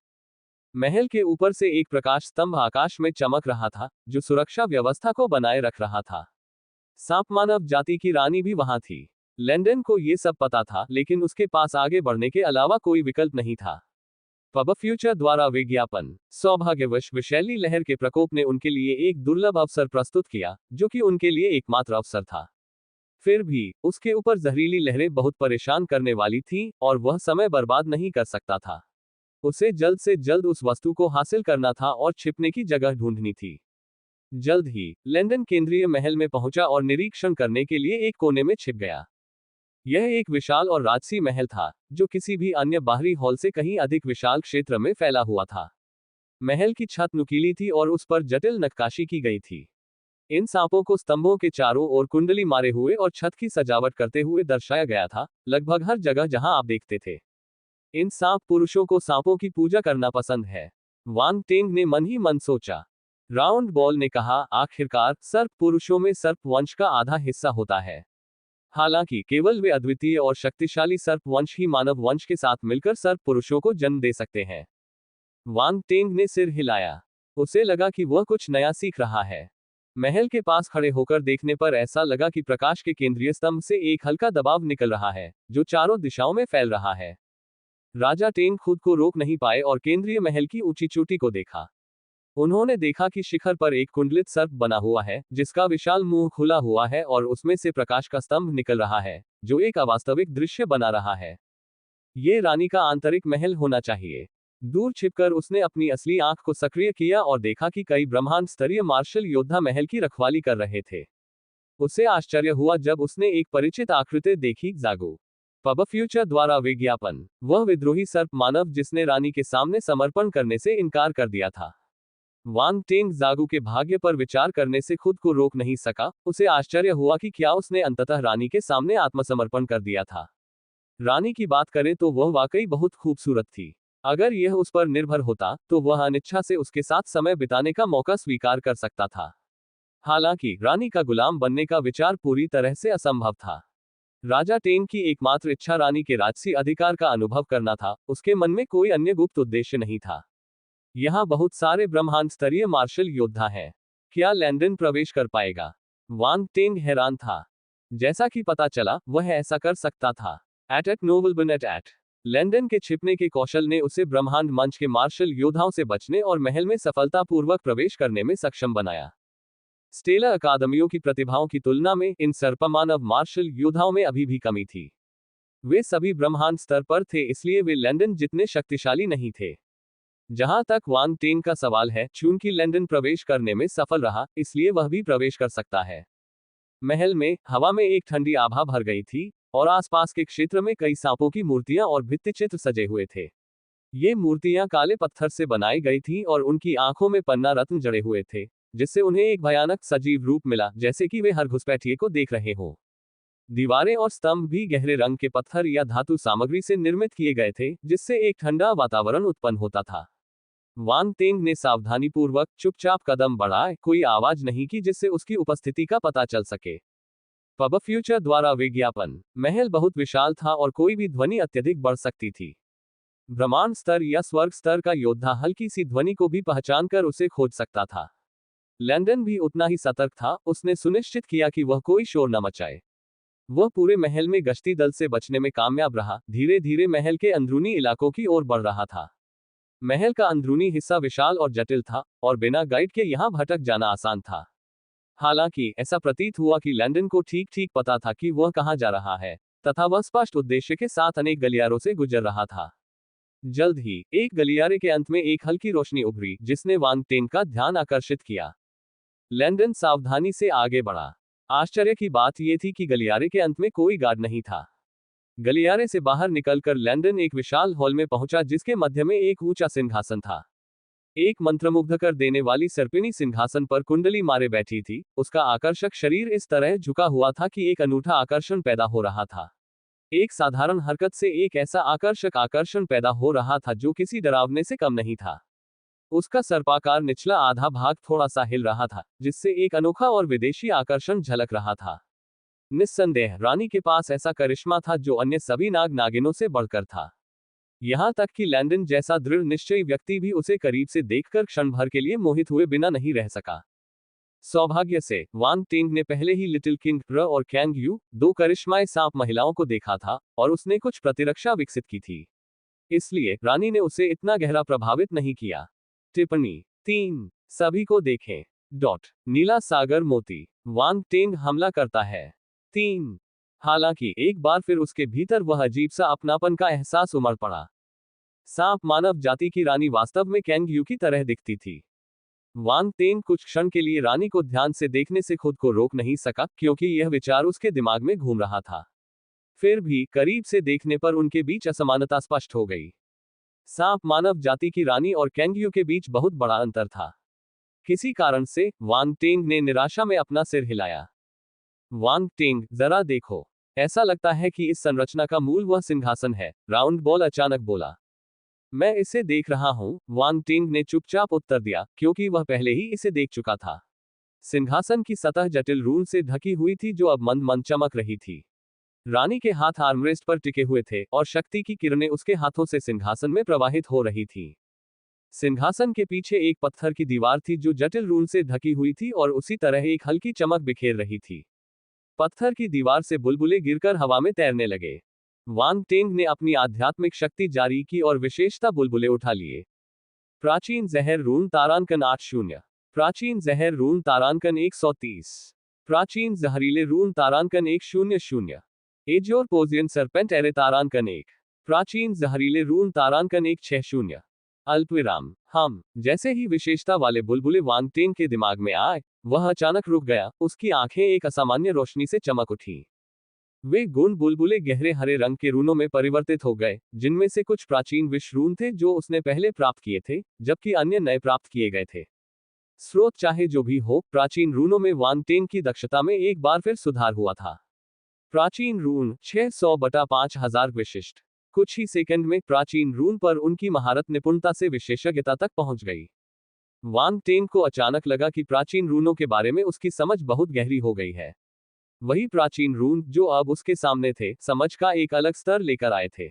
महल के ऊपर से एक प्रकाश स्तंभ आकाश में चमक रहा था, जो सुरक्षा व्यवस्था को बनाए रख रहा था। सांप मानव जाति की रानी भी वहां थी। लैंडन को ये सब पता था, लेकिन उसके पास आगे बढ़ने के अलावा कोई विकल्प नहीं था। पब फ्यूचर द्वारा विज्ञापन। सौभाग्यवश विषैली लहर के प्रकोप ने उनके लिए एक दुर्लभ अवसर प्रस्तुत किया, जो कि उनके लिए एकमात्र अवसर था। फिर भी उसके ऊपर जहरीली लहरें बहुत परेशान करने वाली थीं, और वह समय बर्बाद नहीं कर सकता था। उसे जल्द से जल्द उस वस्तु को हासिल करना था और छिपने की जगह ढूंढनी थी। जल्द ही लैंडन केंद्रीय महल में पहुंचा और निरीक्षण करने के लिए एक कोने में छिप गया। यह एक विशाल और राजसी महल था, जो किसी भी अन्य बाहरी हॉल से कहीं अधिक विशाल क्षेत्र में फैला हुआ था। महल की छत नुकीली थी और उस पर जटिल नक्काशी की गई थी। इन सांपों को स्तंभों के चारों ओर कुंडली मारे हुए और छत की सजावट करते हुए दर्शाया गया था, लगभग हर जगह जहां आप देखते थे। इन सांप पुरुषों को सांपों की पूजा करना पसंद है, वांग टेंग ने मन ही मन सोचा। राउंड बॉल ने कहा, आखिरकार सर्प पुरुषों में सर्प वंश का आधा हिस्सा होता है। हालांकि केवल वे अद्वितीय और शक्तिशाली सर्प वंश ही मानव वंश के साथ मिलकर सर्प पुरुषों को जन्म दे सकते हैं। वांग टेंग ने सिर हिलाया। उसे लगा कि वह कुछ नया सीख रहा है। महल के पास खड़े होकर देखने पर ऐसा लगा कि प्रकाश के केंद्रीय स्तंभ से एक हल्का दबाव निकल रहा है, जो चारों दिशाओं में फैल रहा है। राजा टेंग खुद को रोक नहीं पाए और केंद्रीय महल की ऊंची चोटी को देखा। उन्होंने देखा कि शिखर पर एक कुंडलित सर्प बना हुआ है, जिसका विशाल मुंह खुला हुआ है और उसमें से प्रकाश का स्तंभ निकल रहा है, जो एक अवास्तविक दृश्य बना रहा है। ये रानी का आंतरिक महल होना चाहिए। दूर छिपकर उसने अपनी असली आंख को सक्रिय किया और देखा कि कई ब्रह्मांड स्तरीय मार्शल योद्धा महल की रखवाली कर रहे थे। उसे आश्चर्य हुआ जब उसने एक परिचित आकृति देखी, जागो पब फ्यूचर द्वारा विज्ञापन। वह विद्रोही सर्प मानव जिसने रानी के सामने समर्पण करने से इनकार कर दिया था। वांग टेंग जागू के भाग्य पर विचार करने से खुद को रोक नहीं सका। उसे आश्चर्य हुआ कि क्या उसने अंततः रानी के सामने आत्मसमर्पण कर दिया था। रानी की बात करें तो वह वाकई बहुत खूबसूरत थी। अगर यह उस पर निर्भर होता तो वह अनिच्छा से उसके साथ समय बिताने का मौका स्वीकार कर सकता था। हालांकि रानी का गुलाम बनने का विचार पूरी तरह से असंभव था। राजा टेंग की एकमात्र इच्छा रानी के राजसी अधिकार का अनुभव करना था। उसके मन में कोई अन्य गुप्त उद्देश्य नहीं था। यहाँ बहुत सारे ब्रह्मांड स्तरीय मार्शल योद्धा हैं। क्या लैंडन प्रवेश कर पाएगा? वांग टेंग हैरान था। जैसा कि पता चला, वह ऐसा कर सकता था। एट नोबलबन एट लैंडन के छिपने के कौशल ने उसे ब्रह्मांड मंच के मार्शल योद्धाओं से बचने और महल में सफलतापूर्वक प्रवेश करने में सक्षम बनाया। स्टेला अकादमियों की प्रतिभाओं की तुलना में इन सर्पमानव मार्शल योद्धाओं में अभी भी कमी थी। वे सभी ब्रह्मांड स्तर पर थे, इसलिए वे लैंडन जितने शक्तिशाली नहीं थे। जहां तक वांग टेंग का सवाल है, चूंकि लैंडन प्रवेश करने में सफल रहा, इसलिए वह भी प्रवेश कर सकता है। महल में हवा में एक ठंडी आभा भर गई थी और आसपास के क्षेत्र में कई सांपों की मूर्तियां और भित्तिचित्र सजे हुए थे। ये मूर्तियां काले पत्थर से बनाई गई थीं और उनकी आंखों में पन्ना रत्न जड़े हुए थे, जिससे उन्हें एक भयानक सजीव रूप मिला, जैसे कि वे हर घुसपैठिए को देख रहे हों। दीवारें और स्तंभ भी गहरे रंग के पत्थर या धातु सामग्री से निर्मित किए गए थे, जिससे एक ठंडा वातावरण उत्पन्न होता था। वांग टेंग ने सावधानीपूर्वक चुपचाप कदम बढ़ाए, कोई आवाज नहीं की जिससे उसकी उपस्थिति का पता चल सके। पब फ्यूचर द्वारा विज्ञापन। महल बहुत विशाल था और कोई भी ध्वनि अत्यधिक बढ़ सकती थी। ब्रह्मांड स्तर या स्वर्ग स्तर का योद्धा हल्की सी ध्वनि को भी पहचानकर उसे खोज सकता था। लैंडन भी उतना ही सतर्क था। उसने सुनिश्चित किया कि वह कोई शोर न मचाए। वह पूरे महल में गश्ती दल से बचने में कामयाब रहा। धीरे धीरे महल के अंदरूनी इलाकों की ओर बढ़ रहा था। महल का अंदरूनी हिस्सा विशाल और जटिल था और बिना गाइड के यहां भटक जाना आसान था। हालांकि ऐसा प्रतीत हुआ कि लैंडन को ठीक ठीक पता था कि वह कहां जा रहा है, तथा वह स्पष्ट उद्देश्य के साथ अनेक गलियारों से गुजर रहा था। जल्द ही एक गलियारे के अंत में एक हल्की रोशनी उभरी, जिसने वांग टेंग का ध्यान आकर्षित किया। लैंडन सावधानी से आगे बढ़ा। आश्चर्य की बात यह थी कि गलियारे के अंत में कोई गार्ड नहीं था। गलियारे से बाहर निकलकर लैंडन एक विशाल हॉल में पहुंचा, जिसके मध्य में एक ऊंचा सिंहासन था। एक मंत्रमुग्ध कर देने वाली सर्पिणी सिंहासन पर कुंडली मारे बैठी थी। उसका आकर्षक शरीर इस तरह झुका हुआ था कि एक अनूठा आकर्षण पैदा हो रहा था। एक साधारण हरकत से एक ऐसा आकर्षक आकर्षण पैदा हो रहा था जो किसी डरावने से कम नहीं था। उसका सर्पाकार निचला आधा भाग थोड़ा सा हिल रहा था, जिससे एक अनोखा और विदेशी आकर्षण झलक रहा था। निस्संदेह रानी के पास ऐसा करिश्मा था जो अन्य सभी नाग नागिनों से बढ़कर था। यहां तक कि लैंडन जैसा दृढ़ निश्चयी व्यक्ति भी उसे करीब से देखकर क्षण भर के लिए मोहित हुए बिना नहीं रह सका। सौभाग्य से वांग टेंग ने पहले ही लिटिल किंग र और कैंग यू, दो करिश्माई सांप महिलाओं को देखा था और उसने कुछ प्रतिरक्षा विकसित की थी। इसलिए रानी ने उसे इतना गहरा प्रभावित नहीं किया। टिप्पणी 3 सभी को देखें। नीला सागर मोती। वांग टेंग हमला करता है। 3 हालांकि एक बार फिर उसके भीतर वह अजीब सा अपनापन का एहसास उमड़ पड़ा। सांप मानव जाति की रानी वास्तव में कैंग यू की तरह दिखती थी। वांग टेंग कुछ क्षण के लिए रानी को ध्यान से देखने से खुद को रोक नहीं सका, क्योंकि यह विचार उसके दिमाग में घूम रहा था। फिर भी करीब से देखने पर उनके बीच असमानता स्पष्ट हो गई। सांप मानव जाति की रानी और कैंग यू के बीच बहुत बड़ा अंतर था। किसी कारण से वांग टेंग ने निराशा में अपना सिर हिलाया। वांग टेंग, जरा देखो। ऐसा लगता है कि इस संरचना का मूल वह सिंहासन है, राउंड बॉल अचानक बोला। मैं इसे देख रहा हूं, वांग टेंग ने चुपचाप उत्तर दिया, क्योंकि वह पहले ही इसे देख चुका था। सिंहासन की सतह जटिल रून से ढकी हुई थी जो अब मंद मंद चमक रही थी। रानी के हाथ आर्मरेस्ट पर टिके हुए थे और शक्ति की किरणें उसके हाथों से सिंहासन में प्रवाहित हो रही थी। सिंहासन के पीछे एक पत्थर की दीवार थी जो जटिल रून से ढकी हुई थी और उसी तरह एक हल्की चमक बिखेर रही थी। पत्थर की दीवार से बुलबुले गिरकर हवा में तैरने लगे। वांग टेंग ने अपनी आध्यात्मिक शक्ति जारी की और विशेषता बुलबुले उठा लिए। प्राचीन जहर रून तारांकन 80। प्राचीन जहर रून तारांकन 130। प्राचीन जहरीले रून तारांकन 100। एजियोर पोजियन सरपेंट एरे तारांकन 1। प्राचीन जहरीले रून तारांकन 160। अल्पविराम। हम जैसे ही विशेषता वाले बुलबुले वांग टेंग के दिमाग में आए, वह अचानक रुक गया, उसकी आंखें एक असामान्य रोशनी से चमक उठी। वे गुण बुलबुले गहरे हरे रंग के रूनों में परिवर्तित हो गए, जिनमें से कुछ प्राचीन विश्व रून थे जो उसने पहले प्राप्त किए थे, जबकि अन्य नए प्राप्त किए गए थे। स्रोत चाहे जो भी हो, प्राचीन रूनों में वांग टेंग की दक्षता में एक बार फिर सुधार हुआ था। प्राचीन रून 600/5000 विशिष्ट। कुछ ही सेकंड में प्राचीन रून पर उनकी महारत निपुणता से विशेषज्ञता तक पहुंच गई। वांग टेंग को अचानक लगा कि प्राचीन रूनों के बारे में उसकी समझ बहुत गहरी हो गई है। वही प्राचीन रून जो अब उसके सामने थे, समझ का एक अलग स्तर लेकर आए थे।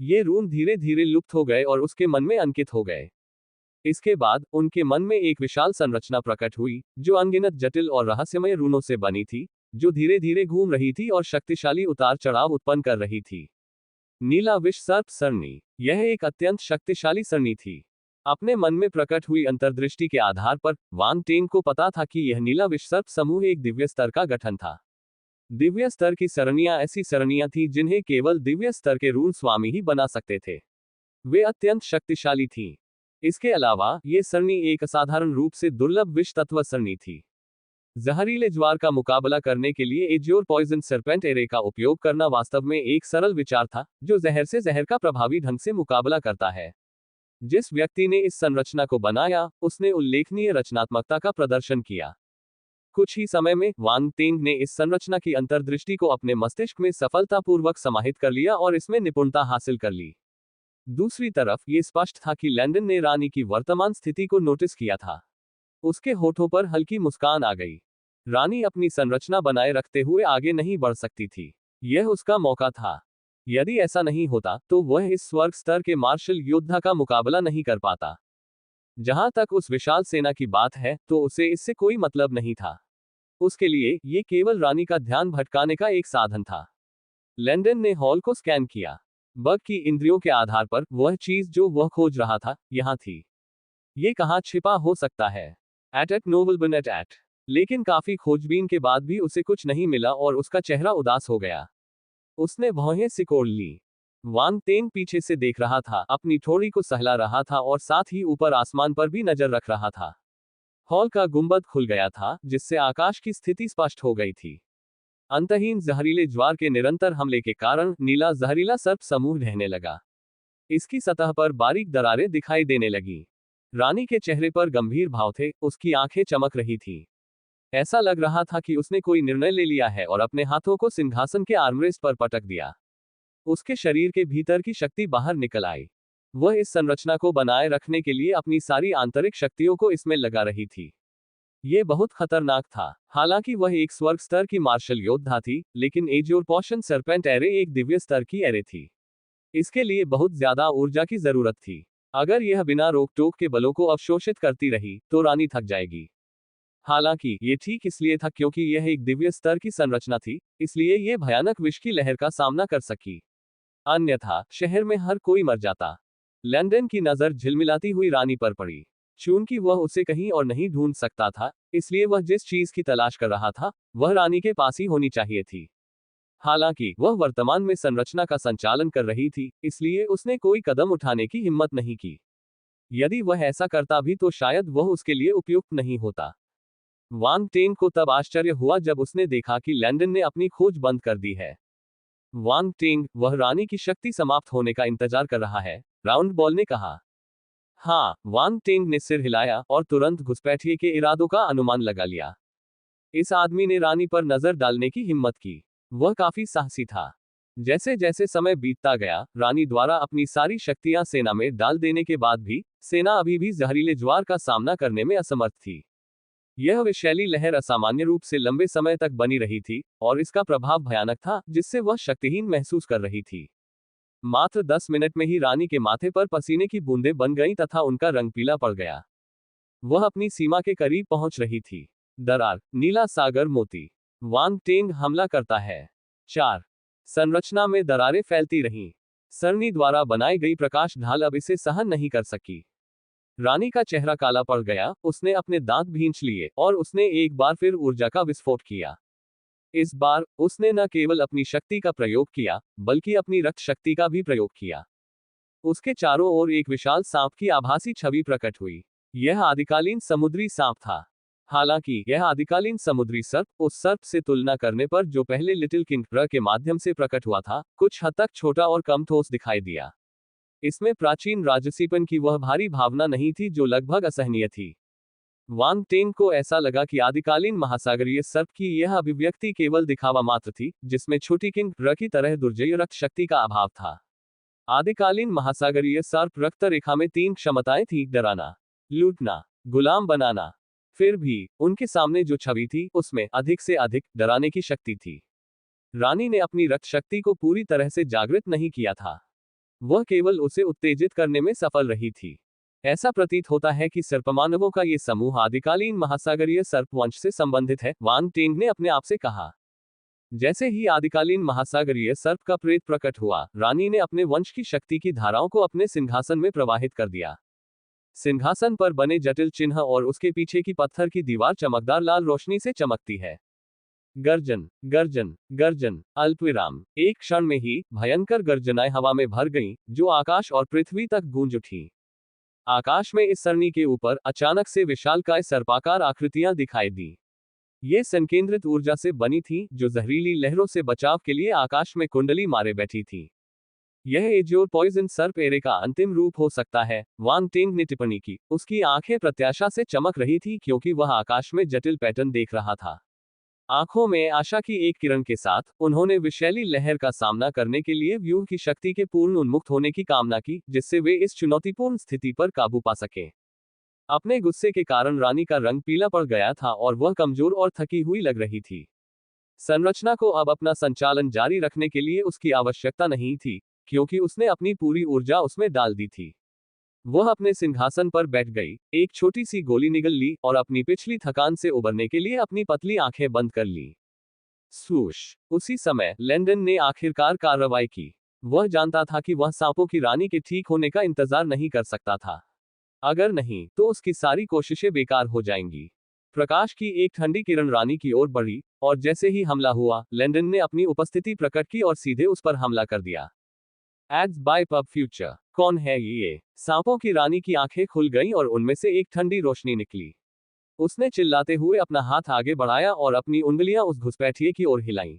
ये रून धीरे धीरे लुप्त हो गए और उसके मन में अंकित हो गए। इसके बाद उनके मन में एक विशाल संरचना प्रकट हुई, जो अनगिनत जटिल और रहस्यमय रूनों से बनी थी, जो धीरे धीरे घूम रही थी और शक्तिशाली उतार चढ़ाव उत्पन्न कर रही थी। नीला विष सर्प सरणी। यह एक अत्यंत शक्तिशाली सरणी थी। अपने मन में प्रकट हुई अंतर्दृष्टि के आधार पर वांग टेंग को पता था कि यह नीला विष सर्प समूह एक दिव्य स्तर का गठन था। दिव्य स्तर की सरणियां ऐसी सरणियां थी जिन्हें केवल दिव्य स्तर के रून स्वामी ही बना सकते थे। वे अत्यंत शक्तिशाली थीं। इसके अलावा ये सरणी एक असाधारण रूप से दुर्लभ विष तत्व सरणी थी। जहरीले ज्वार का मुकाबला करने के लिए एजियोर पॉइजन सरपेंट एरे का उपयोग करना वास्तव में एक सरल विचार था, जो जहर से जहर का प्रभावी ढंग से मुकाबला करता है। जिस व्यक्ति ने इस संरचना को बनाया, उसने उल्लेखनीय रचनात्मकता का प्रदर्शन किया। कुछ ही समय में वांग टेंग ने इस संरचना की अंतर्दृष्टि को अपने मस्तिष्क में सफलतापूर्वक समाहित कर लिया और इसमें निपुणता हासिल कर ली। दूसरी तरफ ये स्पष्ट था कि लैंडन ने रानी की वर्तमान स्थिति को नोटिस किया था। उसके होठों पर हल्की मुस्कान आ गई। रानी अपनी संरचना बनाए रखते हुए आगे नहीं बढ़ सकती थी। यह उसका मौका था। यदि ऐसा नहीं होता, तो वह इस स्वर्ग स्तर के मार्शल योद्धा का मुकाबला नहीं कर पाता। जहां तक उस विशाल सेना की बात है, तो उसे इससे कोई मतलब नहीं था। उसके लिए ये केवल रानी का ध्यान भटकाने का एक साधन था। लैंडन ने हॉल को स्कैन किया। बग की इंद्रियों के आधार पर वह चीज जो वह खोज रहा था, यहां थी। ये कहां छिपा हो सकता है? एट नोबलबन एट। लेकिन काफी खोजबीन के बाद भी उसे कुछ नहीं मिला और उसका चेहरा उदास हो गया। उसने भौहें सिकोड़ ली। वांग टेंग पीछे से देख रहा था, अपनी ठोड़ी को सहला रहा था और साथ ही ऊपर आसमान पर भी नजर रख रहा था। हॉल का गुंबद खुल गया था, जिससे आकाश की स्थिति स्पष्ट हो गई थी। अंतहीन जहरीले ज्वार के निरंतर हमले के कारण नीला जहरीला सर्प समूह रहने लगा। इसकी सतह पर बारीक दरारें दिखाई देने लगी। रानी के चेहरे पर गंभीर भाव थे, उसकी आंखें चमक रही थीं। ऐसा लग रहा था कि उसने कोई निर्णय ले लिया है और अपने हाथों को सिंहासन के आर्मरेस्ट पर पटक दिया। उसके शरीर के भीतर की शक्ति बाहर निकल आई। वह इस संरचना को बनाए रखने के लिए अपनी सारी आंतरिक शक्तियों को इसमें लगा रही थी। यह बहुत खतरनाक था। हालांकि वह एक स्वर्ग स्तर की मार्शल योद्धा थी, लेकिन एजियोर पॉशन सरपेंट एरे एक दिव्य स्तर की एरे थी। इसके लिए बहुत ज्यादा ऊर्जा की जरूरत थी। अगर यह बिना रोक टोक के बलों को अवशोषित करती रही, तो रानी थक जाएगी। हालांकि ये ठीक इसलिए था क्योंकि यह एक दिव्य स्तर की संरचना थी, इसलिए यह भयानक विष की लहर का सामना कर सकी। अन्यथा शहर में हर कोई मर जाता। लैंडन की नजर झिलमिलाती हुई रानी पर पड़ी। चूंकि वह उसे कहीं और नहीं ढूंढ सकता था, इसलिए वह जिस चीज की तलाश कर रहा था, वह रानी के पास ही होनी चाहिए थी। हालांकि वह वर्तमान में संरचना का संचालन कर रही थी, इसलिए उसने कोई कदम उठाने की हिम्मत नहीं की। यदि वह ऐसा करता भी तो शायद वह उसके लिए उपयुक्त नहीं होता। वांग टेंग को तब आश्चर्य हुआ जब उसने देखा कि लैंडन ने अपनी खोज बंद कर दी है। वांग टेंग, वह रानी की शक्ति समाप्त होने का इंतजार कर रहा है, राउंड बॉल ने कहा। हाँ, वांग टेंग ने सिर हिलाया और तुरंत घुसपैठिए के इरादों का अनुमान लगा लिया। इस आदमी ने रानी पर नजर डालने की हिम्मत की। वह काफी साहसी था। जैसे जैसे समय बीतता गया, रानी द्वारा अपनी सारी शक्तियां सेना में डाल देने के बाद भी सेना अभी भी जहरीले ज्वार का सामना करने में असमर्थ थी। यह विषैली लहर असामान्य रूप से लंबे समय तक बनी रही थी और इसका प्रभाव भयानक था, जिससे वह शक्तिहीन महसूस कर रही थी। मात्र 10 मिनट में ही रानी के माथे पर पसीने की बूंदें बन गईं तथा उनका रंग पीला पड़ गया। वह अपनी सीमा के करीब पहुंच रही थी। दरार, नीला सागर मोती। वांग टेंग हमला करता है। 4. संरचना में दरारें फैलती रहीं। सरनी द्वारा बनाई गई प्रकाश ढाल अब इसे सहन नहीं कर सकी। रानी का चेहरा काला पड़ गया, उसने अपने दांत भींच लिए और उसने एक बार फिर ऊर्जा का विस्फोट किया। इस बार उसने न केवल अपनी शक्ति का प्रयोग किया, बल्कि अपनी रक्त शक्ति का भी प्रयोग किया। उसके चारों ओर एक विशाल सांप की आभासी छवि प्रकट हुई। यह आदिकालीन समुद्री सांप था। हालांकि यह आदिकालीन समुद्री सर्प उस सर्प से तुलना करने पर जो पहले लिटिल किंग के माध्यम से प्रकट हुआ था, कुछ हद तक छोटा और कम ठोस दिखाई दिया। इसमें प्राचीन राजसीपन की वह भारी भावना नहीं थी जो लगभग असहनीय थी। वांग टेंग को ऐसा लगा कि आदिकालीन महासागरीय सर्प की यह अभिव्यक्ति केवल दिखावा मात्र थी, जिसमें छोटी किंग की तरह दुर्जय रक्त शक्ति का अभाव था। आदिकालीन महासागरीय सर्प रक्त रेखा में 3 क्षमताएं थीं: डराना, लूटना, गुलाम बनाना। फिर भी उनके सामने जो छवि थी, उसमें अधिक से अधिक डराने की शक्ति थी। रानी ने अपनी रक्त शक्ति को पूरी तरह से जागृत नहीं किया था, वह केवल उसे उत्तेजित करने में सफल रही थी। ऐसा प्रतीत होता है कि सर्पमानवों का ये समूह आदिकालीन महासागरीय सर्प वंश से संबंधित है, वांग टेंग ने अपने आप से कहा। जैसे ही आदिकालीन महासागरीय सर्प का प्रेत प्रकट हुआ, रानी ने अपने वंश की शक्ति की धाराओं को अपने सिंहासन में प्रवाहित कर दिया। सिंहासन पर बने जटिल चिन्ह और उसके पीछे की पत्थर की दीवार चमकदार लाल रोशनी से चमकती है। गर्जन, गर्जन, गर्जन, अल्पविराम। एक क्षण में ही भयंकर गर्जनाएं हवा में भर गईं, जो आकाश और पृथ्वी तक गूंज उठी। आकाश में इस सरणी के ऊपर अचानक से विशालकाय सर्पाकार आकृतियां दिखाई दी। ये संकेंद्रित ऊर्जा से बनी थी, जो जहरीली लहरों से बचाव के लिए आकाश में कुंडली मारे बैठी थी। यह एजियोर पॉइजन सर्प एरे का अंतिम रूप हो सकता है, वांग टेंग ने टिप्पणी की। उसकी आंखें प्रत्याशा से चमक रही थी क्योंकि वह आकाश में जटिल पैटर्न देख रहा था। आंखों में आशा की एक किरण के साथ उन्होंने विषैली लहर का सामना करने के लिए व्यूह की शक्ति के पूर्ण उन्मुक्त होने की कामना की, जिससे वे इस चुनौतीपूर्ण स्थिति पर काबू पा सकें। अपने गुस्से के कारण रानी का रंग पीला पड़ गया था और वह कमजोर और थकी हुई लग रही थी। संरचना को अब अपना संचालन जारी रखने के लिए उसकी आवश्यकता नहीं थी, क्योंकि उसने अपनी पूरी ऊर्जा उसमें डाल दी थी। वह अपने सिंहासन पर बैठ गई, एक छोटी सी गोली निगल ली और अपनी पिछली थकान से उबरने के लिए अपनी पतली आंखें बंद कर ली। स्वूश! उसी समय लैंडन ने आखिरकार कार्रवाई की। वह जानता था कि वह सांपों की रानी के ठीक होने का इंतजार नहीं कर सकता था। अगर नहीं, तो उसकी सारी कोशिशें बेकार हो जाएंगी। प्रकाश की एक ठंडी किरण रानी की ओर बढ़ी, और जैसे ही हमला हुआ, लैंडन ने अपनी उपस्थिति प्रकट की और सीधे उस पर हमला कर दिया। Ads by PubFuture. कौन है ये? सांपों की रानी की आंखें खुल गईं और उनमें से एक ठंडी रोशनी निकली। उसने चिल्लाते हुए अपना हाथ आगे बढ़ाया और अपनी उंगलियां उस घुसपैठिए की ओर हिलाईं।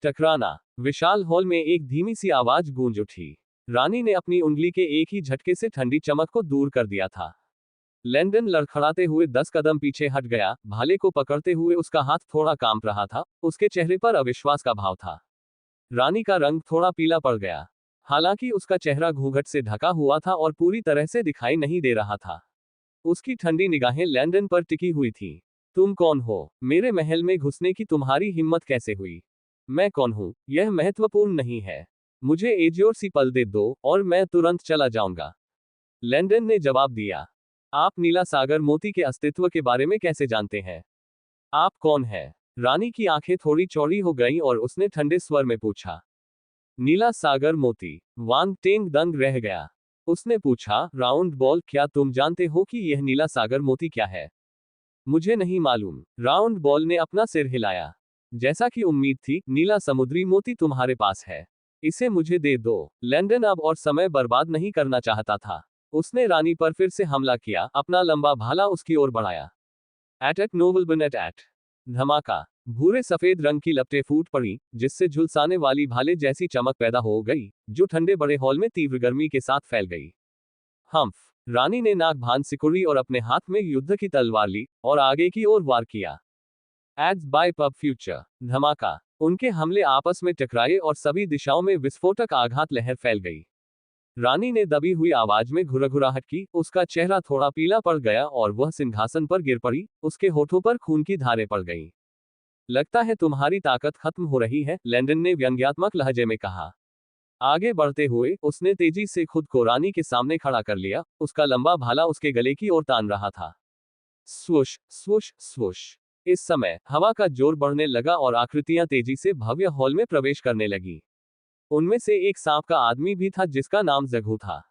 टकराना। विशाल हॉल में एक धीमी सी आवाज गूंज उठी। रानी ने अपनी उंगली के एक ही झटके से ठंडी चमक को दूर कर दिया था। लैंडन लड़खड़ाते हुए 10 कदम पीछे हट गया, भाले को पकड़ते हुए उसका हाथ थोड़ा कांप रहा था, उसके चेहरे पर अविश्वास का भाव था। रानी का रंग थोड़ा पीला पड़ गया। हालांकि उसका चेहरा घूंघट से ढका हुआ था और पूरी तरह से दिखाई नहीं दे रहा था। उसकी ठंडी निगाहें लैंडन पर टिकी हुई थीं। तुम कौन हो? मेरे महल में घुसने की तुम्हारी हिम्मत कैसे हुई? मैं कौन हूं, यह महत्वपूर्ण नहीं है। मुझे एजियोर सी पल दे दो और मैं तुरंत चला जाऊंगा। लैंडन ने जवाब दिया। आप नीला सागर मोती के अस्तित्व के बारे में कैसे जानते हैं? आप कौन है? रानी की आंखें थोड़ी चौड़ी हो गईं और उसने ठंडे स्वर में पूछा। नीला सागर मोती। वांग टेंग दंग रह गया। उसने पूछा, राउंड बॉल, क्या तुम जानते हो कि यह नीला सागर मोती क्या है? मुझे नहीं मालूम। राउंड बॉल ने अपना सिर हिलाया। जैसा कि उम्मीद थी, नीला समुद्री मोती तुम्हारे पास है। इसे मुझे दे दो। लैंडन अब और समय बर्बाद नहीं करना चाहता था। उसने रानी पर फिर से हमला किया, अपना लंबा भाला उसकी ओर बढ़ाया। एट नोबलबन एट। धमाका। भूरे सफेद रंग की लपटें फूट पड़ी, जिससे झुलसाने वाली भाले जैसी चमक पैदा हो गई, जो ठंडे बड़े हॉल में तीव्र गर्मी के साथ फैल गई। हम्फ! रानी ने नाक भान सिकुड़ी और अपने हाथ में युद्ध की तलवार ली और आगे की ओर वार किया। Ads by PubFuture. धमाका। उनके हमले आपस में टकराए और सभी दिशाओं में विस्फोटक आघात लहर फैल गई। रानी ने दबी हुई आवाज में घुरघुराहट की, उसका चेहरा थोड़ा पीला पड़ गया और वह सिंहासन पर गिर पड़ी, उसके होठों पर खून की धारें पड़ गईं। लगता है तुम्हारी ताकत खत्म हो रही है, लैंडन ने व्यंग्यात्मक लहजे में कहा। आगे बढ़ते हुए उसने तेजी से खुद को रानी के सामने खड़ा कर लिया, उसका लंबा भाला उसके गले की ओर तान रहा था। स्वुश स्वुश स्वुश। इस समय हवा का जोर बढ़ने लगा और आकृतियां तेजी से भव्य हॉल में प्रवेश करने लगी। उनमें से एक सांप का आदमी भी था जिसका नाम जघू था।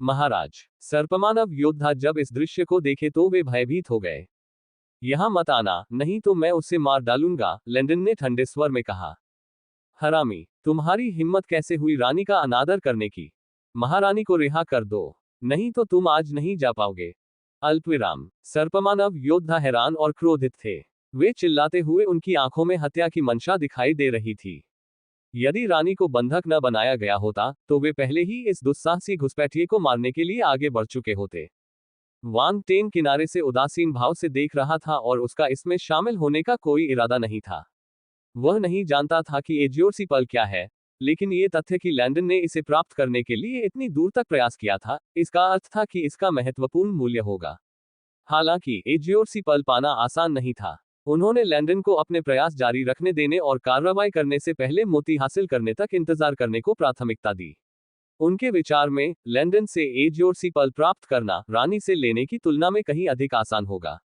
महाराज, सर्पमानव योद्धा जब इस दृश्य को देखे तो वे भयभीत हो गए। यहां मत आना, नहीं तो मैं उसे मार डालूंगा, लैंडन ने ठंडे स्वर में कहा। हरामी, तुम्हारी हिम्मत कैसे हुई रानी का अनादर करने की? महारानी को रिहा कर दो, नहीं तो तुम आज नहीं जा पाओगे। अल्पविराम। सर्पमानव योद्धा हैरान और क्रोधित थे। वे चिल्लाते हुए, उनकी आंखों में हत्या की मंशा दिखाई दे रही थी। यदि रानी को बंधक न बनाया गया होता तो वे पहले ही इस दुस्साहसी घुसपैठिए को मारने के लिए आगे बढ़ चुके होते। वांग टेन किनारे से उदासीन भाव से देख रहा था और उसका इसमें शामिल होने का कोई इरादा नहीं था। वह नहीं जानता था कि एजियोर्सी पल क्या है, लेकिन ये तथ्य कि लैंडन ने इसे प्राप्त करने के लिए इतनी दूर तक प्रयास किया था, इसका अर्थ था कि इसका महत्वपूर्ण मूल्य होगा। हालांकि एजियोर्सी पल पाना आसान नहीं था। उन्होंने लैंडन को अपने प्रयास जारी रखने देने और कार्रवाई करने से पहले मोती हासिल करने तक इंतजार करने को प्राथमिकता दी। उनके विचार में लैंडन से एजियोर्सी पल प्राप्त करना रानी से लेने की तुलना में कहीं अधिक आसान होगा।